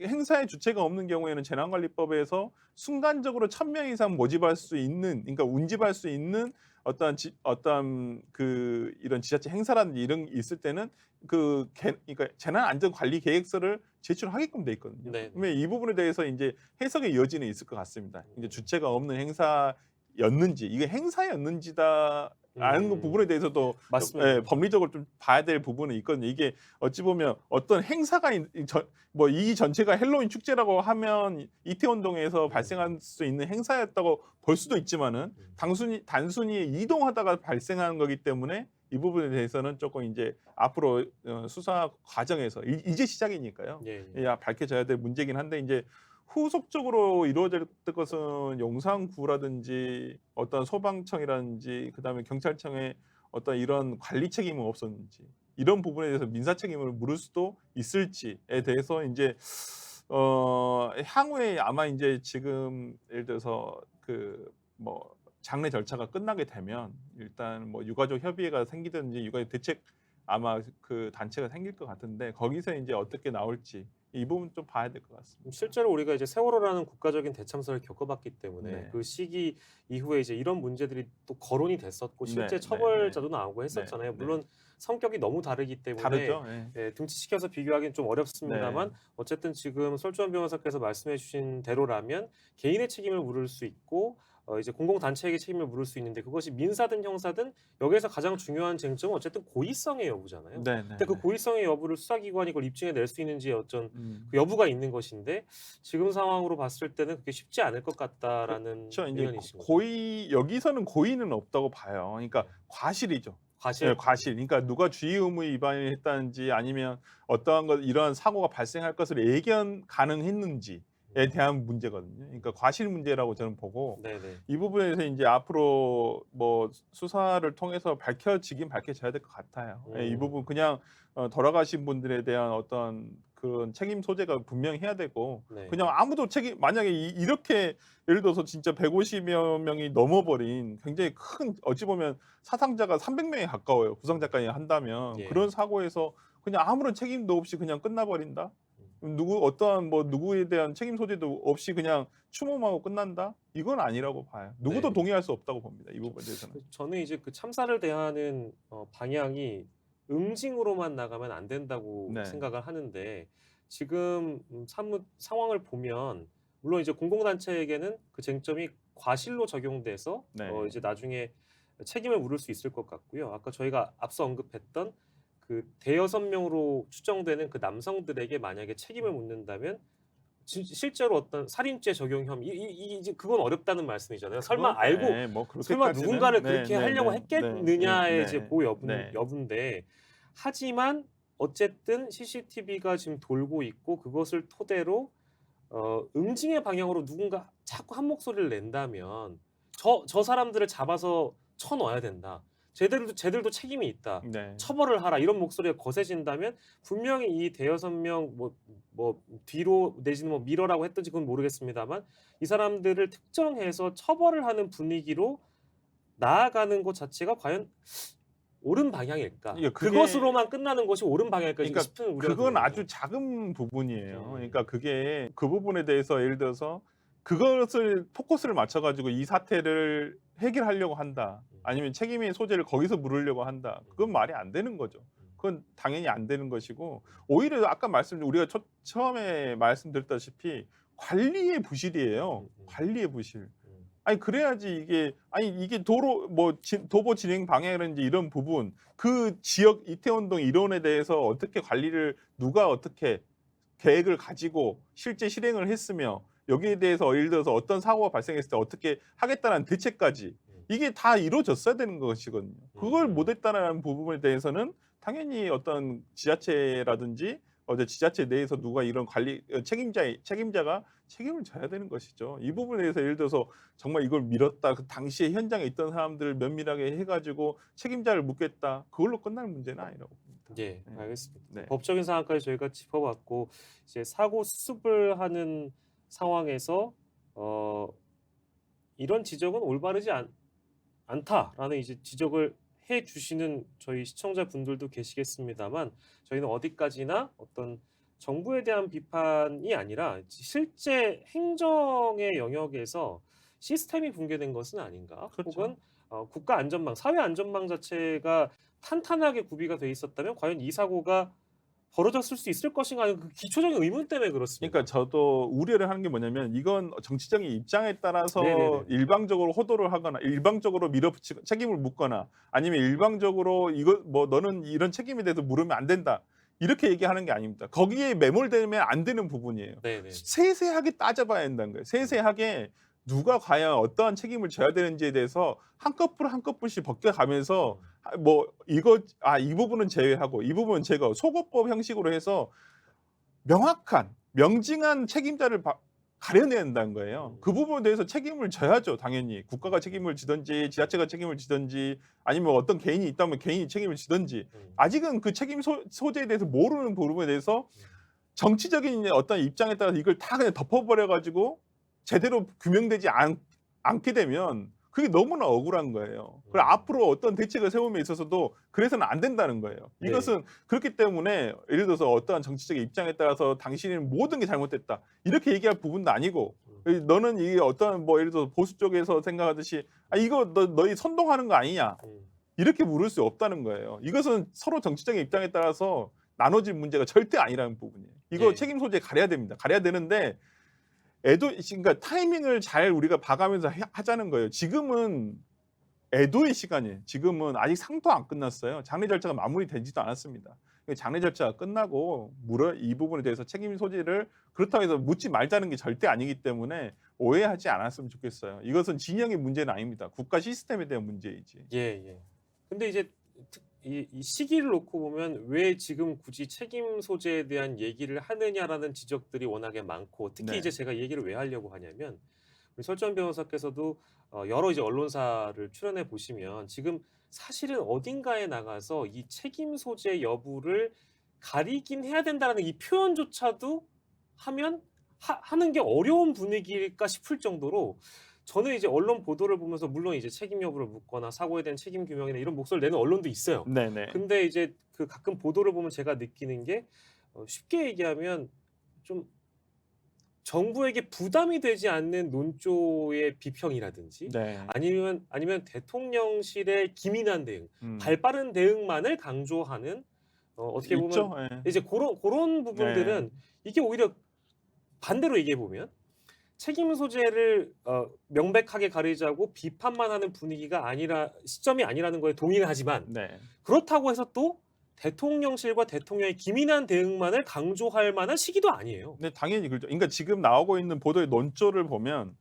행사에 주체가 없는 경우에는 재난관리법에서 순간적으로 1,000명 이상 모집할 수 있는 그러니까 운집할 수 있는 어떤 그 이런 지자체 행사라든지 이런 게 있을 때는 그러니까 재난안전관리계획서를 제출하게끔 돼 있거든요. 네. 그러면 이 부분에 대해서 이제 해석의 여지는 있을 것 같습니다. 이제 주체가 없는 행사였는지 이게 행사였는지다. 라는 그 부분에 대해서도 맞습니다. 예, 법리적으로 좀 봐야 될 부분은 있거든요. 이게 어찌 보면 어떤 행사가 뭐 이 전체가 헬로윈 축제라고 하면 이태원동에서 발생할 수 있는 행사였다고 볼 수도 있지만은 단순히 이동하다가 발생한 거기 때문에 이 부분에 대해서는 조금 이제 앞으로 수사 과정에서 이제 시작이니까요. 예. 밝혀져야 될 문제긴 한데 이제 후속적으로 이루어질 것은 용산구라든지 어떤 소방청이라든지 그다음에 경찰청의 어떤 이런 관리 책임은 없었는지 이런 부분에 대해서 민사 책임을 물을 수도 있을지에 대해서 이제 향후에 아마 이제 지금 예를 들어서 그 뭐 장례 절차가 끝나게 되면 일단 뭐 유가족 협의회가 생기든지 유가족 대책 아마 그 단체가 생길 것 같은데 거기서 이제 어떻게 나올지 이 부분 좀 봐야 될 것 같습니다. 실제로 우리가 이제 세월호라는 국가적인 대참사를 겪어봤기 때문에 네. 그 시기 이후에 이제 이런 문제들이 또 거론이 됐었고 실제 네, 처벌자도 나오고 했었잖아요. 네, 물론 성격이 너무 다르기 때문에 다르죠. 예. 예, 등치시켜서 비교하기는 좀 어렵습니다만 네. 어쨌든 지금 설주환 변호사께서 말씀해 주신 대로라면 개인의 책임을 물을 수 있고 이제 공공단체에게 책임을 물을 수 있는데 그것이 민사든 형사든 여기에서 가장 중요한 쟁점은 어쨌든 고의성의 여부잖아요. 네, 네, 근데 그 네. 고의성의 여부를 수사기관이 그걸 입증해낼 수 있는지 어떤 음. 그 여부가 있는 것인데 지금 상황으로 봤을 때는 그게 쉽지 않을 것 같다라는 그렇죠. 이제 의견이신 거죠. 고의 여기서는 고의는 없다고 봐요. 그러니까 네. 과실이죠. 과실. 예, 과실. 그러니까 누가 주의 의무에 위반을 했다는지 아니면 어떠한 것 이러한 사고가 발생할 것을 예견 가능했는지에 대한 문제거든요. 그러니까 과실 문제라고 저는 보고 네네. 이 부분에서 이제 앞으로 뭐 수사를 통해서 밝혀지긴 밝혀져야 될 것 같아요. 예, 이 부분 그냥 돌아가신 분들에 대한 어떤 그런 책임 소재가 분명해야 되고 네. 그냥 아무도 책임 만약에 이렇게 예를 들어서 진짜 150여 명이 넘어버린 굉장히 큰 어찌 보면 사상자가 300명에 가까워요. 부상자까지 한다면 예. 그런 사고에서 그냥 아무런 책임도 없이 그냥 끝나버린다. 누구 어떠한 뭐 누구에 대한 책임 소재도 없이 그냥 추모하고 끝난다? 이건 아니라고 봐요. 누구도 네. 동의할 수 없다고 봅니다. 이 부분에 대해서는. 저는 이제 그 참사를 대하는 방향이 응징으로만 나가면 안 된다고 네. 생각을 하는데 지금 상황을 보면 물론 이제 공공단체에게는 그 쟁점이 과실로 적용돼서 네. 이제 나중에 책임을 물을 수 있을 것 같고요. 아까 저희가 앞서 언급했던 그 대여섯 명으로 추정되는 그 남성들에게 만약에 책임을 묻는다면 실제로 어떤 살인죄 적용 혐의 이제 그건 어렵다는 말씀이잖아요. 설마 그건, 알고 네, 뭐 설마 그렇게까지는 누군가를 네, 그렇게 네, 하려고 네, 했겠느냐의 네, 이제 네, 그 네. 여부인데 하지만 어쨌든 CCTV가 지금 돌고 있고 그것을 토대로 응징의 방향으로 누군가 자꾸 한 목소리를 낸다면 저 사람들을 잡아서 쳐넣어야 된다. 쟤들도 책임이 있다. 네. 처벌을 하라 이런 목소리가 거세진다면 분명히 이 대여섯 명 뭐 뒤로 내지는 뭐 밀어라고 했던지 그건 모르겠습니다만 이 사람들을 특정해서 처벌을 하는 분위기로 나아가는 것 자체가 과연 옳은 방향일까? 그러니까 그게- 그것으로만 끝나는 것이 옳은 방향일까 그러니까 싶은 우려가 그건 드는 아주 거죠. 작은 부분이에요. 음. 그러니까 그게 그 부분에 대해서 예를 들어서 그것을 포커스를 맞춰 가지고 이 사태를 해결하려고 한다. 아니면 책임의 소재를 거기서 물으려고 한다. 그건 말이 안 되는 거죠. 그건 당연히 안 되는 것이고 오히려 아까 우리가 처음에 말씀드렸다시피 관리의 부실이에요. 관리의 부실. 아니 그래야지 이게 도보 진행 방향이라든지 이런 부분 그 지역 이태원동 이론에 대해서 어떻게 관리를 누가 어떻게 계획을 가지고 실제 실행을 했으며 여기에 대해서 예를 들어서 어떤 사고가 발생했을 때 어떻게 하겠다는 대책까지 이게 다 이루어졌어야 되는 것이거든요. 그걸 못했다는 부분에 대해서는 당연히 어떤 지자체라든지 지자체 내에서 누가 이런 관리 책임자가 책임을 져야 되는 것이죠. 이 부분에 대해서 예를 들어서 정말 이걸 밀었다. 그 당시에 현장에 있던 사람들을 면밀하게 해가지고 책임자를 묻겠다. 그걸로 끝날 문제는 아니라고 봅니다. 예, 네. 알겠습니다. 네. 법적인 상황까지 저희가 짚어봤고 이제 사고 수습을 하는 상황에서 이런 지적은 올바르지 않다라는 이제 지적을 해 주시는 저희 시청자분들도 계시겠습니다만 저희는 어디까지나 어떤 정부에 대한 비판이 아니라 실제 행정의 영역에서 시스템이 붕괴된 것은 아닌가? 그렇죠. 혹은 국가 안전망, 사회 안전망 자체가 탄탄하게 구비가 돼 있었다면 과연 이 사고가 벌어졌을 수 있을 것인가 하는 그 기초적인 의문 때문에 그렇습니다. 그러니까 저도 우려를 하는 게 뭐냐면 이건 정치적인 입장에 따라서 네네네. 일방적으로 호도를 하거나 일방적으로 밀어붙이고 책임을 묻거나 아니면 일방적으로 이거 뭐 너는 이런 책임에 대해서 물으면 안 된다. 이렇게 얘기하는 게 아닙니다. 거기에 매몰되면 안 되는 부분이에요. 네네. 세세하게 따져봐야 된다는 거예요. 세세하게 누가 과연 어떠한 책임을 져야 되는지에 대해서 한꺼풀씩 벗겨가면서 이 부분은 제외하고 이 부분은 제거 소거법 형식으로 해서 명확한 명징한 책임자를 가려내야 한다는 거예요. 그 부분에 대해서 책임을 져야죠. 당연히 국가가 책임을 지든지 지자체가 책임을 지든지 아니면 어떤 개인이 있다면 개인이 책임을 지든지 아직은 그 책임 소재에 대해서 모르는 부분에 대해서 정치적인 어떤 입장에 따라서 이걸 다 그냥 덮어버려 가지고 제대로 규명되지 않게 되면 그게 너무나 억울한 거예요. 그리고 앞으로 어떤 대책을 세움에 있어서도 그래서는 안 된다는 거예요. 네. 이것은 그렇기 때문에 예를 들어서 어떠한 정치적인 입장에 따라서 당신은 모든 게 잘못됐다. 이렇게 얘기할 부분도 아니고 너는 이게 어떠한 예를 들어서 보수 쪽에서 생각하듯이 이거 너희 선동하는 거 아니냐. 이렇게 물을 수 없다는 거예요. 이것은 서로 정치적인 입장에 따라서 나눠질 문제가 절대 아니라는 부분이에요. 이거 예. 책임 소재 가려야 됩니다. 가려야 되는데 그러니까 타이밍을 잘 우리가 봐가면서 하자는 거예요. 지금은 애도의 시간이에요. 지금은 아직 상도 안 끝났어요. 장례 절차가 마무리되지도 않았습니다. 장례 절차가 끝나고 이 부분에 대해서 책임 소재를 그렇다고 해서 묻지 말자는 게 절대 아니기 때문에 오해하지 않았으면 좋겠어요. 이것은 진영의 문제는 아닙니다. 국가 시스템에 대한 문제이지. 예. 근데 이제 이 시기를 놓고 보면 왜 지금 굳이 책임 소재에 대한 얘기를 하느냐라는 지적들이 워낙에 많고 특히 네. 이제 제가 이 얘기를 왜 하려고 하냐면 우리 설전 변호사께서도 여러 이제 언론사를 출연해 보시면 지금 사실은 어딘가에 나가서 이 책임 소재 여부를 가리긴 해야 된다라는 이 표현조차도 하면 하는 게 어려운 분위기일까 싶을 정도로 저는 이제 언론 보도를 보면서 물론 이제 책임 여부를 묻거나 사고에 대한 책임 규명이나 이런 목소리를 내는 언론도 있어요. 네네. 근데 이제 그 가끔 보도를 보면 제가 느끼는 게 쉽게 얘기하면 좀 정부에게 부담이 되지 않는 논조의 비평이라든지 네. 아니면 대통령실의 기민한 대응, 음. 발빠른 대응만을 강조하는 어떻게 보면 있죠. 예. 이제 그런 부분들은 이게 오히려 반대로 얘기해 보면 책임 소재를 명백하게 가리자고 비판만 하는 분위기가 아니라 시점이 아니라는 거에 동의는 하지만 네. 그렇다고 해서 또 대통령실과 대통령의 기민한 대응만을 강조할 만한 시기도 아니에요. 네, 당연히 그렇죠. 그러니까 지금 나오고 있는 보도의 논조를 보면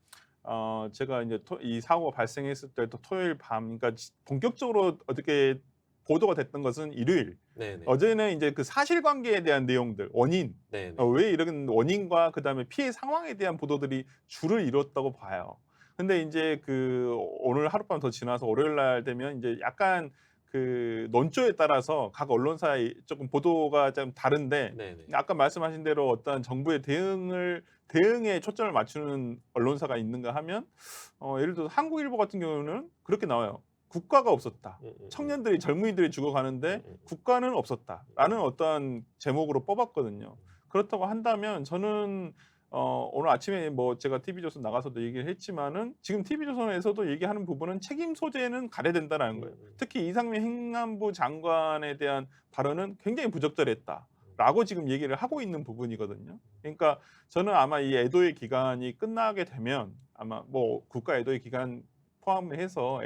제가 이제 이 사고가 발생했을 때 토요일 밤, 그러니까 본격적으로 어떻게 보도가 됐던 것은 일요일. 네네. 어제는 이제 그 사실관계에 대한 내용들, 원인, 네네. 왜 이런 원인과 그다음에 피해 상황에 대한 보도들이 주를 이뤘다고 봐요. 근데 이제 오늘 하룻밤 더 지나서 월요일 날 되면 이제 약간 그 논조에 따라서 각 언론사의 조금 보도가 좀 다른데 네네. 아까 말씀하신 대로 어떤 정부의 대응에 초점을 맞추는 언론사가 있는가 하면 예를 들어서 한국일보 같은 경우는 그렇게 나와요. 국가가 없었다. 청년들이 젊은이들이 죽어가는데 국가는 없었다라는 어떠한 제목으로 뽑았거든요. 그렇다고 한다면 저는 오늘 아침에 뭐 제가 TV조선 나가서도 얘기를 했지만은 지금 TV조선에서도 얘기하는 부분은 책임 소재는 가려야 된다라는 거예요. 특히 이상민 행안부 장관에 대한 발언은 굉장히 부적절했다라고 지금 얘기를 하고 있는 부분이거든요. 그러니까 저는 아마 이 애도의 기간이 끝나게 되면 아마 뭐 국가 애도의 기간 포함해서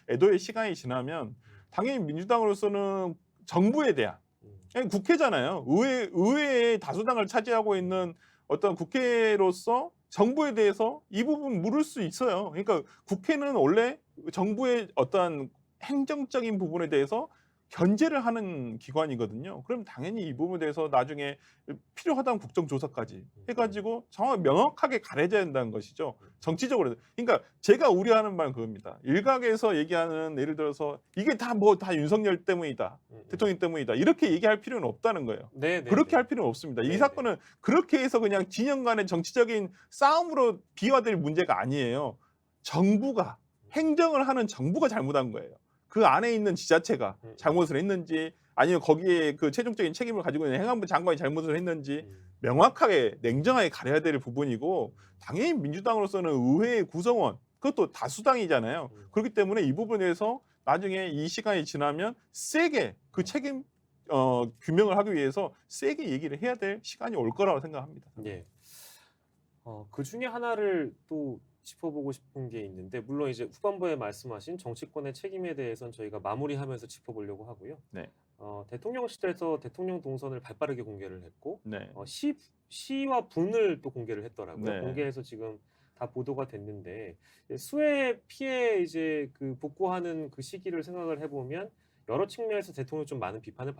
애도의 시간이 지나면 당연히 민주당으로서는 정부에 대한 국회잖아요. 의회의 다수당을 차지하고 있는 어떤 국회로서 정부에 대해서 이 부분 물을 수 있어요. 그러니까 국회는 원래 정부의 어떠한 행정적인 부분에 대해서 견제를 하는 기관이거든요. 그럼 당연히 이 부분에 대해서 나중에 필요하다면 국정조사까지 해가지고 정확히 명확하게 가려져야 된다는 것이죠. 정치적으로. 그러니까 제가 우려하는 바는 그겁니다. 일각에서 얘기하는 예를 들어서 이게 다 윤석열 때문이다. 대통령 때문이다. 이렇게 얘기할 필요는 없다는 거예요. 그렇게 할 필요는 없습니다. 이 사건은 그렇게 해서 그냥 진영 간의 정치적인 싸움으로 비화될 문제가 아니에요. 정부가 행정을 하는 정부가 잘못한 거예요. 그 안에 있는 지자체가 잘못을 했는지 아니면 거기에 그 최종적인 책임을 가지고 있는 행안부 장관이 잘못을 했는지 명확하게 냉정하게 가려야 될 부분이고 당연히 민주당으로서는 의회의 구성원 그것도 다수당이잖아요. 그렇기 때문에 이 부분에서 나중에 이 시간이 지나면 세게 그 책임 규명을 하기 위해서 세게 얘기를 해야 될 시간이 올 거라고 생각합니다. 예. 그 중에 하나를 또 짚어보고 싶은 게 있는데 물론 이제 후반부에 말씀하신 정치권의 책임에 대해서는 저희가 마무리하면서 짚어보려고 하고요. 네. 대통령실에서 대통령 동선을 발빠르게 공개를 했고 네. 시와 분을 또 공개를 했더라고요. 네. 공개해서 지금 다 보도가 됐는데 수해 피해 이제 그 복구하는 그 시기를 생각을 해보면 여러 측면에서 대통령 좀 많은 비판을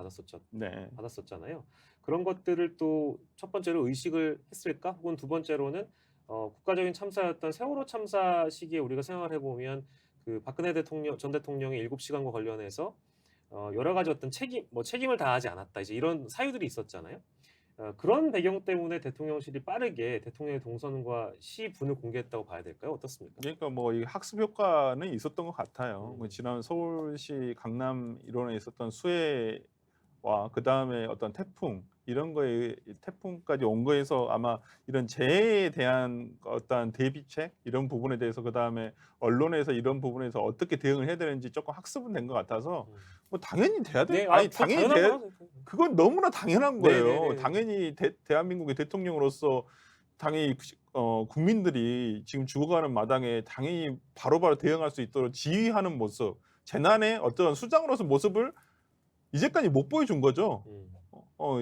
네. 받았었잖아요. 그런 것들을 또 첫 번째로 의식을 했을까? 혹은 두 번째로는 국가적인 참사였던 세월호 참사 시기에 우리가 생각을 해보면 그 박근혜 전 대통령의 7시간과 관련해서 여러 가지 어떤 책임을 다하지 않았다. 이제 이런 사유들이 있었잖아요. 그런 배경 때문에 대통령실이 빠르게 대통령의 동선과 시분을 공개했다고 봐야 될까요? 어떻습니까? 그러니까 뭐 이 학습 효과는 있었던 것 같아요. 지난 서울시 강남 일원에 있었던 수해와 그 다음에 어떤 태풍 이런 거에 태풍까지 온 거에서 아마 이런 재해에 대한 어떤 대비책 이런 부분에 대해서 그다음에 언론에서 이런 부분에서 어떻게 대응을 해야 되는지 조금 학습은 된 것 같아서 음. 뭐 당연히 돼야 돼. 네, 아니 그건 당연히 당연한 돼. 거죠. 그건 너무나 당연한 거예요. 네네네. 당연히 대한민국의 대통령으로서 당연히 국민들이 지금 죽어가는 마당에 당연히 바로바로 대응할 수 있도록 지휘하는 모습, 재난의 어떤 수장으로서 모습을 이제까지 못 보여준 거죠. 음.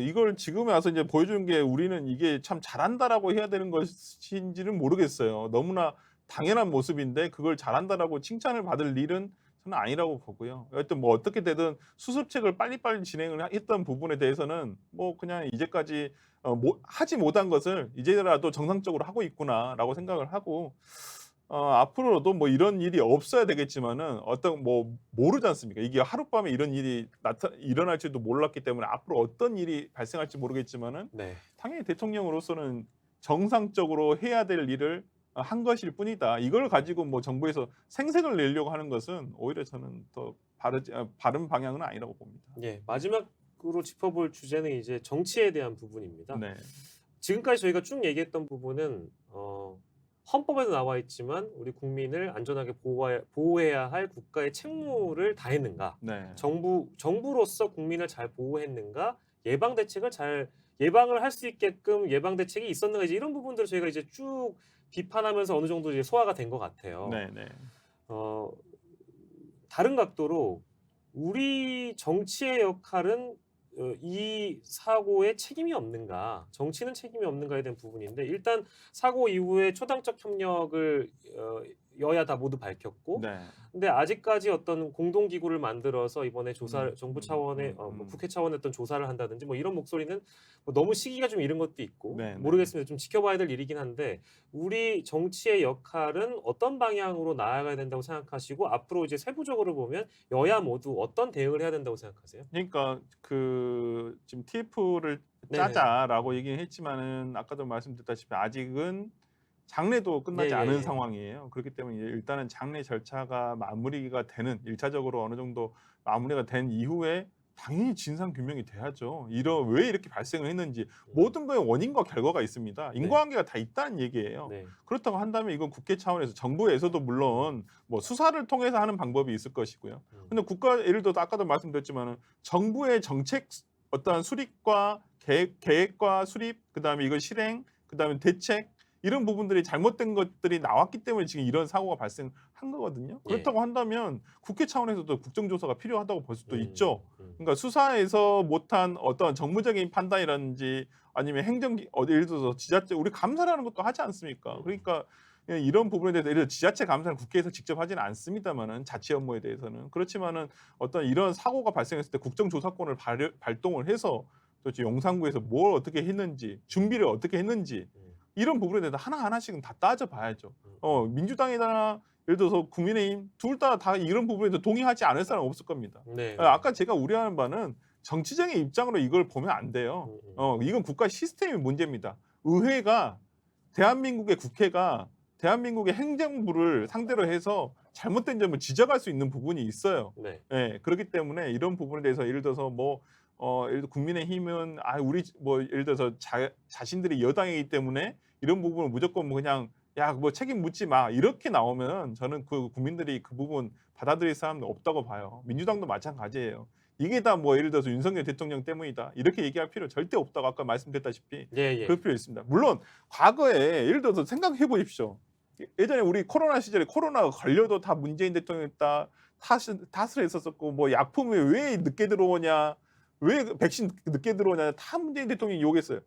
이걸 지금에 와서 이제 보여주는 게 우리는 이게 참 잘한다라고 해야 되는 것인지는 모르겠어요. 너무나 당연한 모습인데 그걸 잘한다라고 칭찬을 받을 일은 저는 아니라고 보고요. 여하튼 뭐 어떻게 되든 수습책을 빨리빨리 진행을 했던 부분에 대해서는 뭐 그냥 이제까지 하지 못한 것을 이제라도 정상적으로 하고 있구나라고 생각을 하고 앞으로도 뭐 이런 일이 없어야 되겠지만은 어떤 뭐 모르지 않습니까? 이게 하룻밤에 이런 일이 일어날지도 몰랐기 때문에 앞으로 어떤 일이 발생할지 모르겠지만은 네. 당연히 대통령으로서는 정상적으로 해야 될 일을 한 것일 뿐이다. 이걸 가지고 뭐 정부에서 생색을 내려고 하는 것은 오히려 저는 더 바른 방향은 아니라고 봅니다. 예, 마지막으로 짚어볼 주제는 이제 정치에 대한 부분입니다. 네. 지금까지 저희가 쭉 얘기했던 부분은 헌법에도 나와 있지만 우리 국민을 안전하게 보호해야 할 국가의 책무를 다했는가? 네. 정부로서 국민을 잘 보호했는가? 예방 대책을 잘 예방을 할 수 있게끔 예방 대책이 있었는가? 이제 이런 부분들을 저희가 이제 쭉 비판하면서 어느 정도 이제 소화가 된 것 같아요. 네, 네. 어, 다른 각도로 우리 정치의 역할은 이 사고에 책임이 없는가, 정치는 책임이 없는가에 대한 부분인데 일단 사고 이후에 초당적 협력을 여야 다 모두 밝혔고, 네. 근데 아직까지 어떤 공동기구를 만들어서 이번에 조사를 정부 차원의 뭐 국회 차원의 어떤 조사를 한다든지 뭐 이런 목소리는 뭐 너무 시기가 좀 이른 것도 있고 네, 네. 모르겠습니다. 좀 지켜봐야 될 일이긴 한데 우리 정치의 역할은 어떤 방향으로 나아가야 된다고 생각하시고 앞으로 이제 세부적으로 보면 여야 모두 어떤 대응을 해야 된다고 생각하세요? 그러니까 지금 TF를 네네. 짜자라고 얘기는 했지만은 아까도 말씀드렸다시피 아직은 장례도 끝나지 예, 예, 않은 예. 상황이에요. 그렇기 때문에 이제 일단은 장례 절차가 마무리가 되는 1차적으로 어느 정도 마무리가 된 이후에 당연히 진상 규명이 돼야죠. 왜 이렇게 발생을 했는지 모든 거에 원인과 결과가 있습니다. 인과관계가 다 있다는 얘기예요. 네. 그렇다고 한다면 이건 국회 차원에서 정부에서도 물론 뭐 수사를 통해서 하는 방법이 있을 것이고요. 근데 예를 들어서 아까도 말씀드렸지만은 정부의 정책 어떠한 수립과 계획과 수립, 그다음에 이걸 실행, 그다음에 대책 이런 부분들이 잘못된 것들이 나왔기 때문에 지금 이런 사고가 발생한 거거든요. 예. 그렇다고 한다면 국회 차원에서도 국정조사가 필요하다고 볼 수도 있죠. 음. 그러니까 수사에서 못한 어떤 정무적인 판단이라든지 아니면 예를 들어서 지자체 우리 감사라는 것도 하지 않습니까? 그러니까 이런 부분에 대해서 예를 들어 지자체 감사는 국회에서 직접 하지는 않습니다만은 자치 업무에 대해서는 그렇지만은 어떤 이런 사고가 발생했을 때 국정조사권을 발동을 해서 도대체 용산구에서 뭘 어떻게 했는지 준비를 어떻게 했는지 이런 부분에 대해서 하나하나씩은 다 따져봐야죠. 민주당이나 예를 들어서 국민의힘 둘 다 이런 부분에 대해서 동의하지 않을 사람은 없을 겁니다. 네. 아까 제가 우려하는 바는 정치적인 입장으로 이걸 보면 안 돼요. 이건 국가 시스템의 문제입니다. 대한민국의 국회가 대한민국의 행정부를 상대로 해서 잘못된 점을 지적할 수 있는 부분이 있어요. 네. 예, 그렇기 때문에 이런 부분에 대해서 예를 들어서 예를 들어 국민의힘은 우리 예를 들어서 자신들이 여당이기 때문에 이런 부분을 무조건 그냥 책임 묻지 마 이렇게 나오면 저는 그 국민들이 그 부분 받아들일 사람은 없다고 봐요. 민주당도 마찬가지예요. 이게 다 예를 들어서 윤석열 대통령 때문이다 이렇게 얘기할 필요 절대 없다고 아까 말씀드렸다시피 예. 그럴 필요 있습니다. 물론 과거에 예를 들어서 생각해 보십시오. 예전에 우리 코로나 시절에 코로나가 걸려도 다 문재인 대통령이었다 탓을 했었고 약품이 왜 늦게 들어오냐 왜 백신 늦게 들어오냐 다 문재인 대통령이 욕했어요.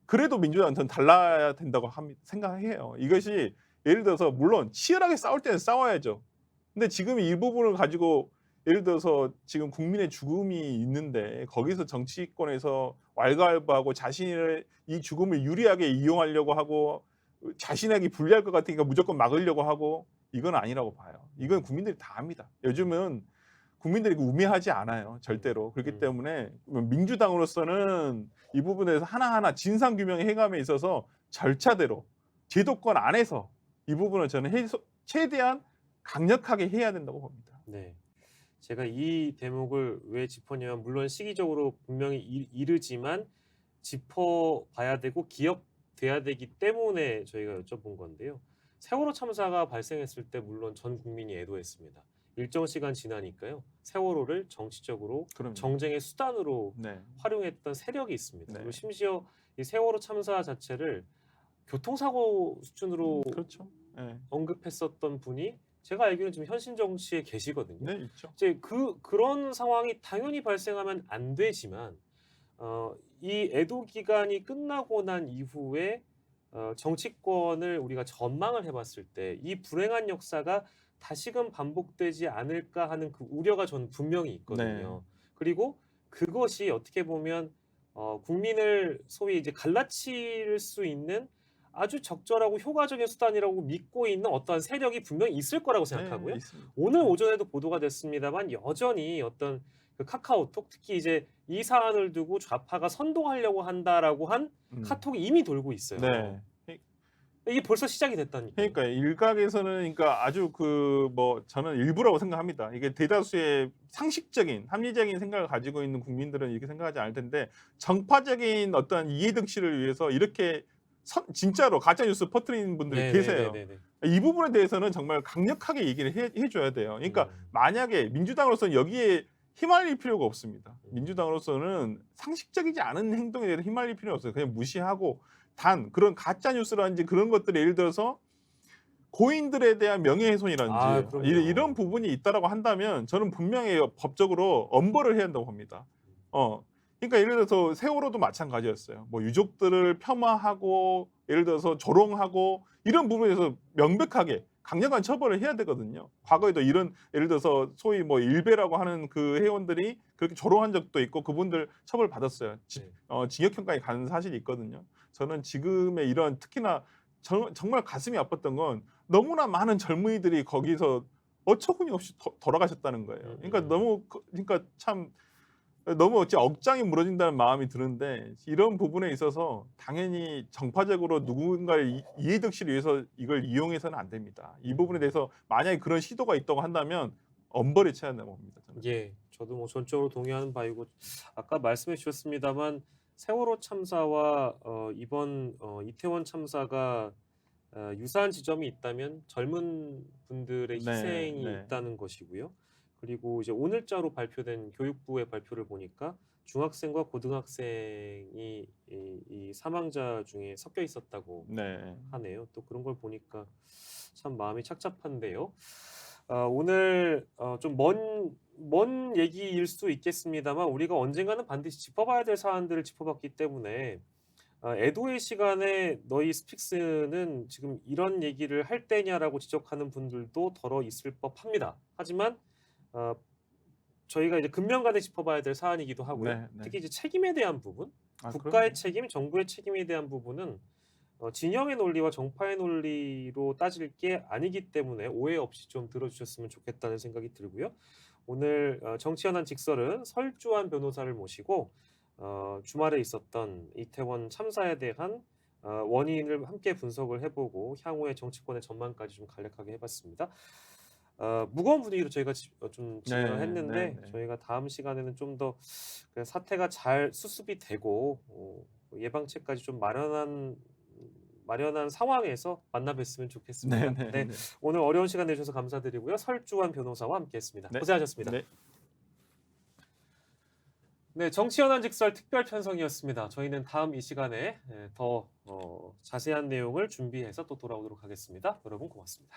그래도 민주당은 전 달라야 된다고 생각해요. 이것이 예를 들어서 물론 치열하게 싸울 때는 싸워야죠. 근데 지금 이 부분을 가지고 예를 들어서 지금 국민의 죽음이 있는데 거기서 정치권에서 왈가왈부하고 자신의 이 죽음을 유리하게 이용하려고 하고 자신에게 불리할 것 같으니까 무조건 막으려고 하고 이건 아니라고 봐요. 이건 국민들이 다 압니다. 요즘은 국민들이 우매하지 않아요. 절대로. 그렇기 때문에 민주당으로서는 이 부분에 대해서 하나하나 진상규명의 해감에 있어서 절차대로 제도권 안에서 이 부분을 저는 최대한 강력하게 해야 된다고 봅니다. 네. 제가 이 대목을 왜 짚었냐면 물론 시기적으로 분명히 이르지만 짚어봐야 되고 기억돼야 되기 때문에 저희가 여쭤본 건데요. 세월호 참사가 발생했을 때 물론 전 국민이 애도했습니다. 일정 시간 지나니까요. 세월호를 정치적으로 그럼요. 정쟁의 수단으로 네. 활용했던 세력이 있습니다. 네. 그리고 심지어 이 세월호 참사 자체를 교통사고 수준으로 그렇죠. 네. 언급했었던 분이 제가 알기로는 지금 현실 정치에 계시거든요. 네, 있죠. 이제 그런 상황이 당연히 발생하면 안 되지만 이 애도 기간이 끝나고 난 이후에 정치권을 우리가 전망을 해봤을 때 이 불행한 역사가 다시금 반복되지 않을까 하는 그 우려가 저는 분명히 있거든요. 그리고 그것이 어떻게 보면 국민을 소위 이제 갈라칠 수 있는 아주 적절하고 효과적인 수단이라고 믿고 있는 어떠한 세력이 분명히 있을 거라고 생각하고요. 네, 있습니다. 오늘 오전에도 보도가 됐습니다만 여전히 어떤 그 카카오톡 특히 이제 이 사안을 두고 좌파가 선동하려고 한다라고 한 카톡이 이미 돌고 있어요. 네. 이게 벌써 시작이 됐다니까요. 그러니까 일각에서는 그러니까 아주 그 뭐 저는 일부라고 생각합니다. 이게 대다수의 상식적인 합리적인 생각을 가지고 있는 국민들은 이렇게 생각하지 않을 텐데 정파적인 어떤 이해득실을 위해서 이렇게 진짜로 가짜 뉴스 퍼뜨리는 분들이 계세요. 네네네네. 이 부분에 대해서는 정말 강력하게 얘기를 해줘야 돼요. 그러니까 만약에 민주당으로서는 여기에 휘말릴 필요가 없습니다. 민주당으로서는 상식적이지 않은 행동에 대해서 휘말릴 필요는 없어요. 그냥 무시하고 단 그런 가짜 뉴스라든지 그런 것들을 예를 들어서 고인들에 대한 명예훼손이라든지 그럼요. 이런 부분이 있다라고 한다면 저는 분명히 법적으로 엄벌을 해야 한다고 봅니다. 그러니까 예를 들어서 세월호도 마찬가지였어요. 뭐 유족들을 폄하하고 예를 들어서 조롱하고 이런 부분에서 명백하게 강력한 처벌을 해야 되거든요. 과거에도 이런 예를 들어서 소위 뭐 일베라고 하는 그 회원들이 그렇게 조롱한 적도 있고 그분들 처벌 받았어요. 징역형까지 가는 사실이 있거든요. 저는 지금의 이런 특히나 정말 가슴이 아팠던 건 너무나 많은 젊은이들이 거기서 어처구니 없이 돌아가셨다는 거예요. 그러니까 참 너무 어찌 억장이 무너진다는 마음이 드는데 이런 부분에 있어서 당연히 정파적으로 누군가의 이해득실을 위해서 이걸 이용해서는 안 됩니다. 이 부분에 대해서 만약에 그런 시도가 있다고 한다면 엄벌이 쳐야 한다고 봅니다. 저는. 예, 저도 뭐 전적으로 동의하는 바이고 아까 말씀해 주셨습니다만 세월호 참사와 이번 이태원 참사가 유사한 지점이 있다면 젊은 분들의 희생이 네. 있다는 것이고요. 그리고 이제 오늘자로 발표된 교육부의 발표를 보니까 중학생과 고등학생이 이 사망자 중에 섞여 있었다고 네. 하네요. 또 그런 걸 보니까 참 마음이 착잡한데요. 오늘 좀 먼 얘기일 수 있겠습니다만 우리가 언젠가는 반드시 짚어봐야 될 사안들을 짚어봤기 때문에 애도의 시간에 너희 스픽스는 지금 이런 얘기를 할 때냐라고 지적하는 분들도 덜어 있을 법합니다. 하지만 저희가 이제 근면간에 짚어봐야 될 사안이기도 하고요. 네. 특히 이제 책임에 대한 부분, 국가의 그럼요. 책임, 정부의 책임에 대한 부분은 진영의 논리와 정파의 논리로 따질 게 아니기 때문에 오해 없이 좀 들어주셨으면 좋겠다는 생각이 들고요. 오늘 정치현안 직설은 설주환 변호사를 모시고 주말에 있었던 이태원 참사에 대한 원인을 함께 분석을 해보고 향후의 정치권의 전망까지 좀 간략하게 해봤습니다. 무거운 분위기로 저희가 좀 진행을 했는데 저희가 다음 시간에는 좀 더 사태가 잘 수습이 되고 예방책까지 좀 마련한 상황에서 만나 뵀으면 좋겠습니다. 네. 오늘 어려운 시간 내주셔서 감사드리고요. 설주환 변호사와 함께했습니다. 고생하셨습니다. 네, 정치현안 직설 특별 편성이었습니다. 저희는 다음 이 시간에 더 자세한 내용을 준비해서 또 돌아오도록 하겠습니다. 여러분 고맙습니다.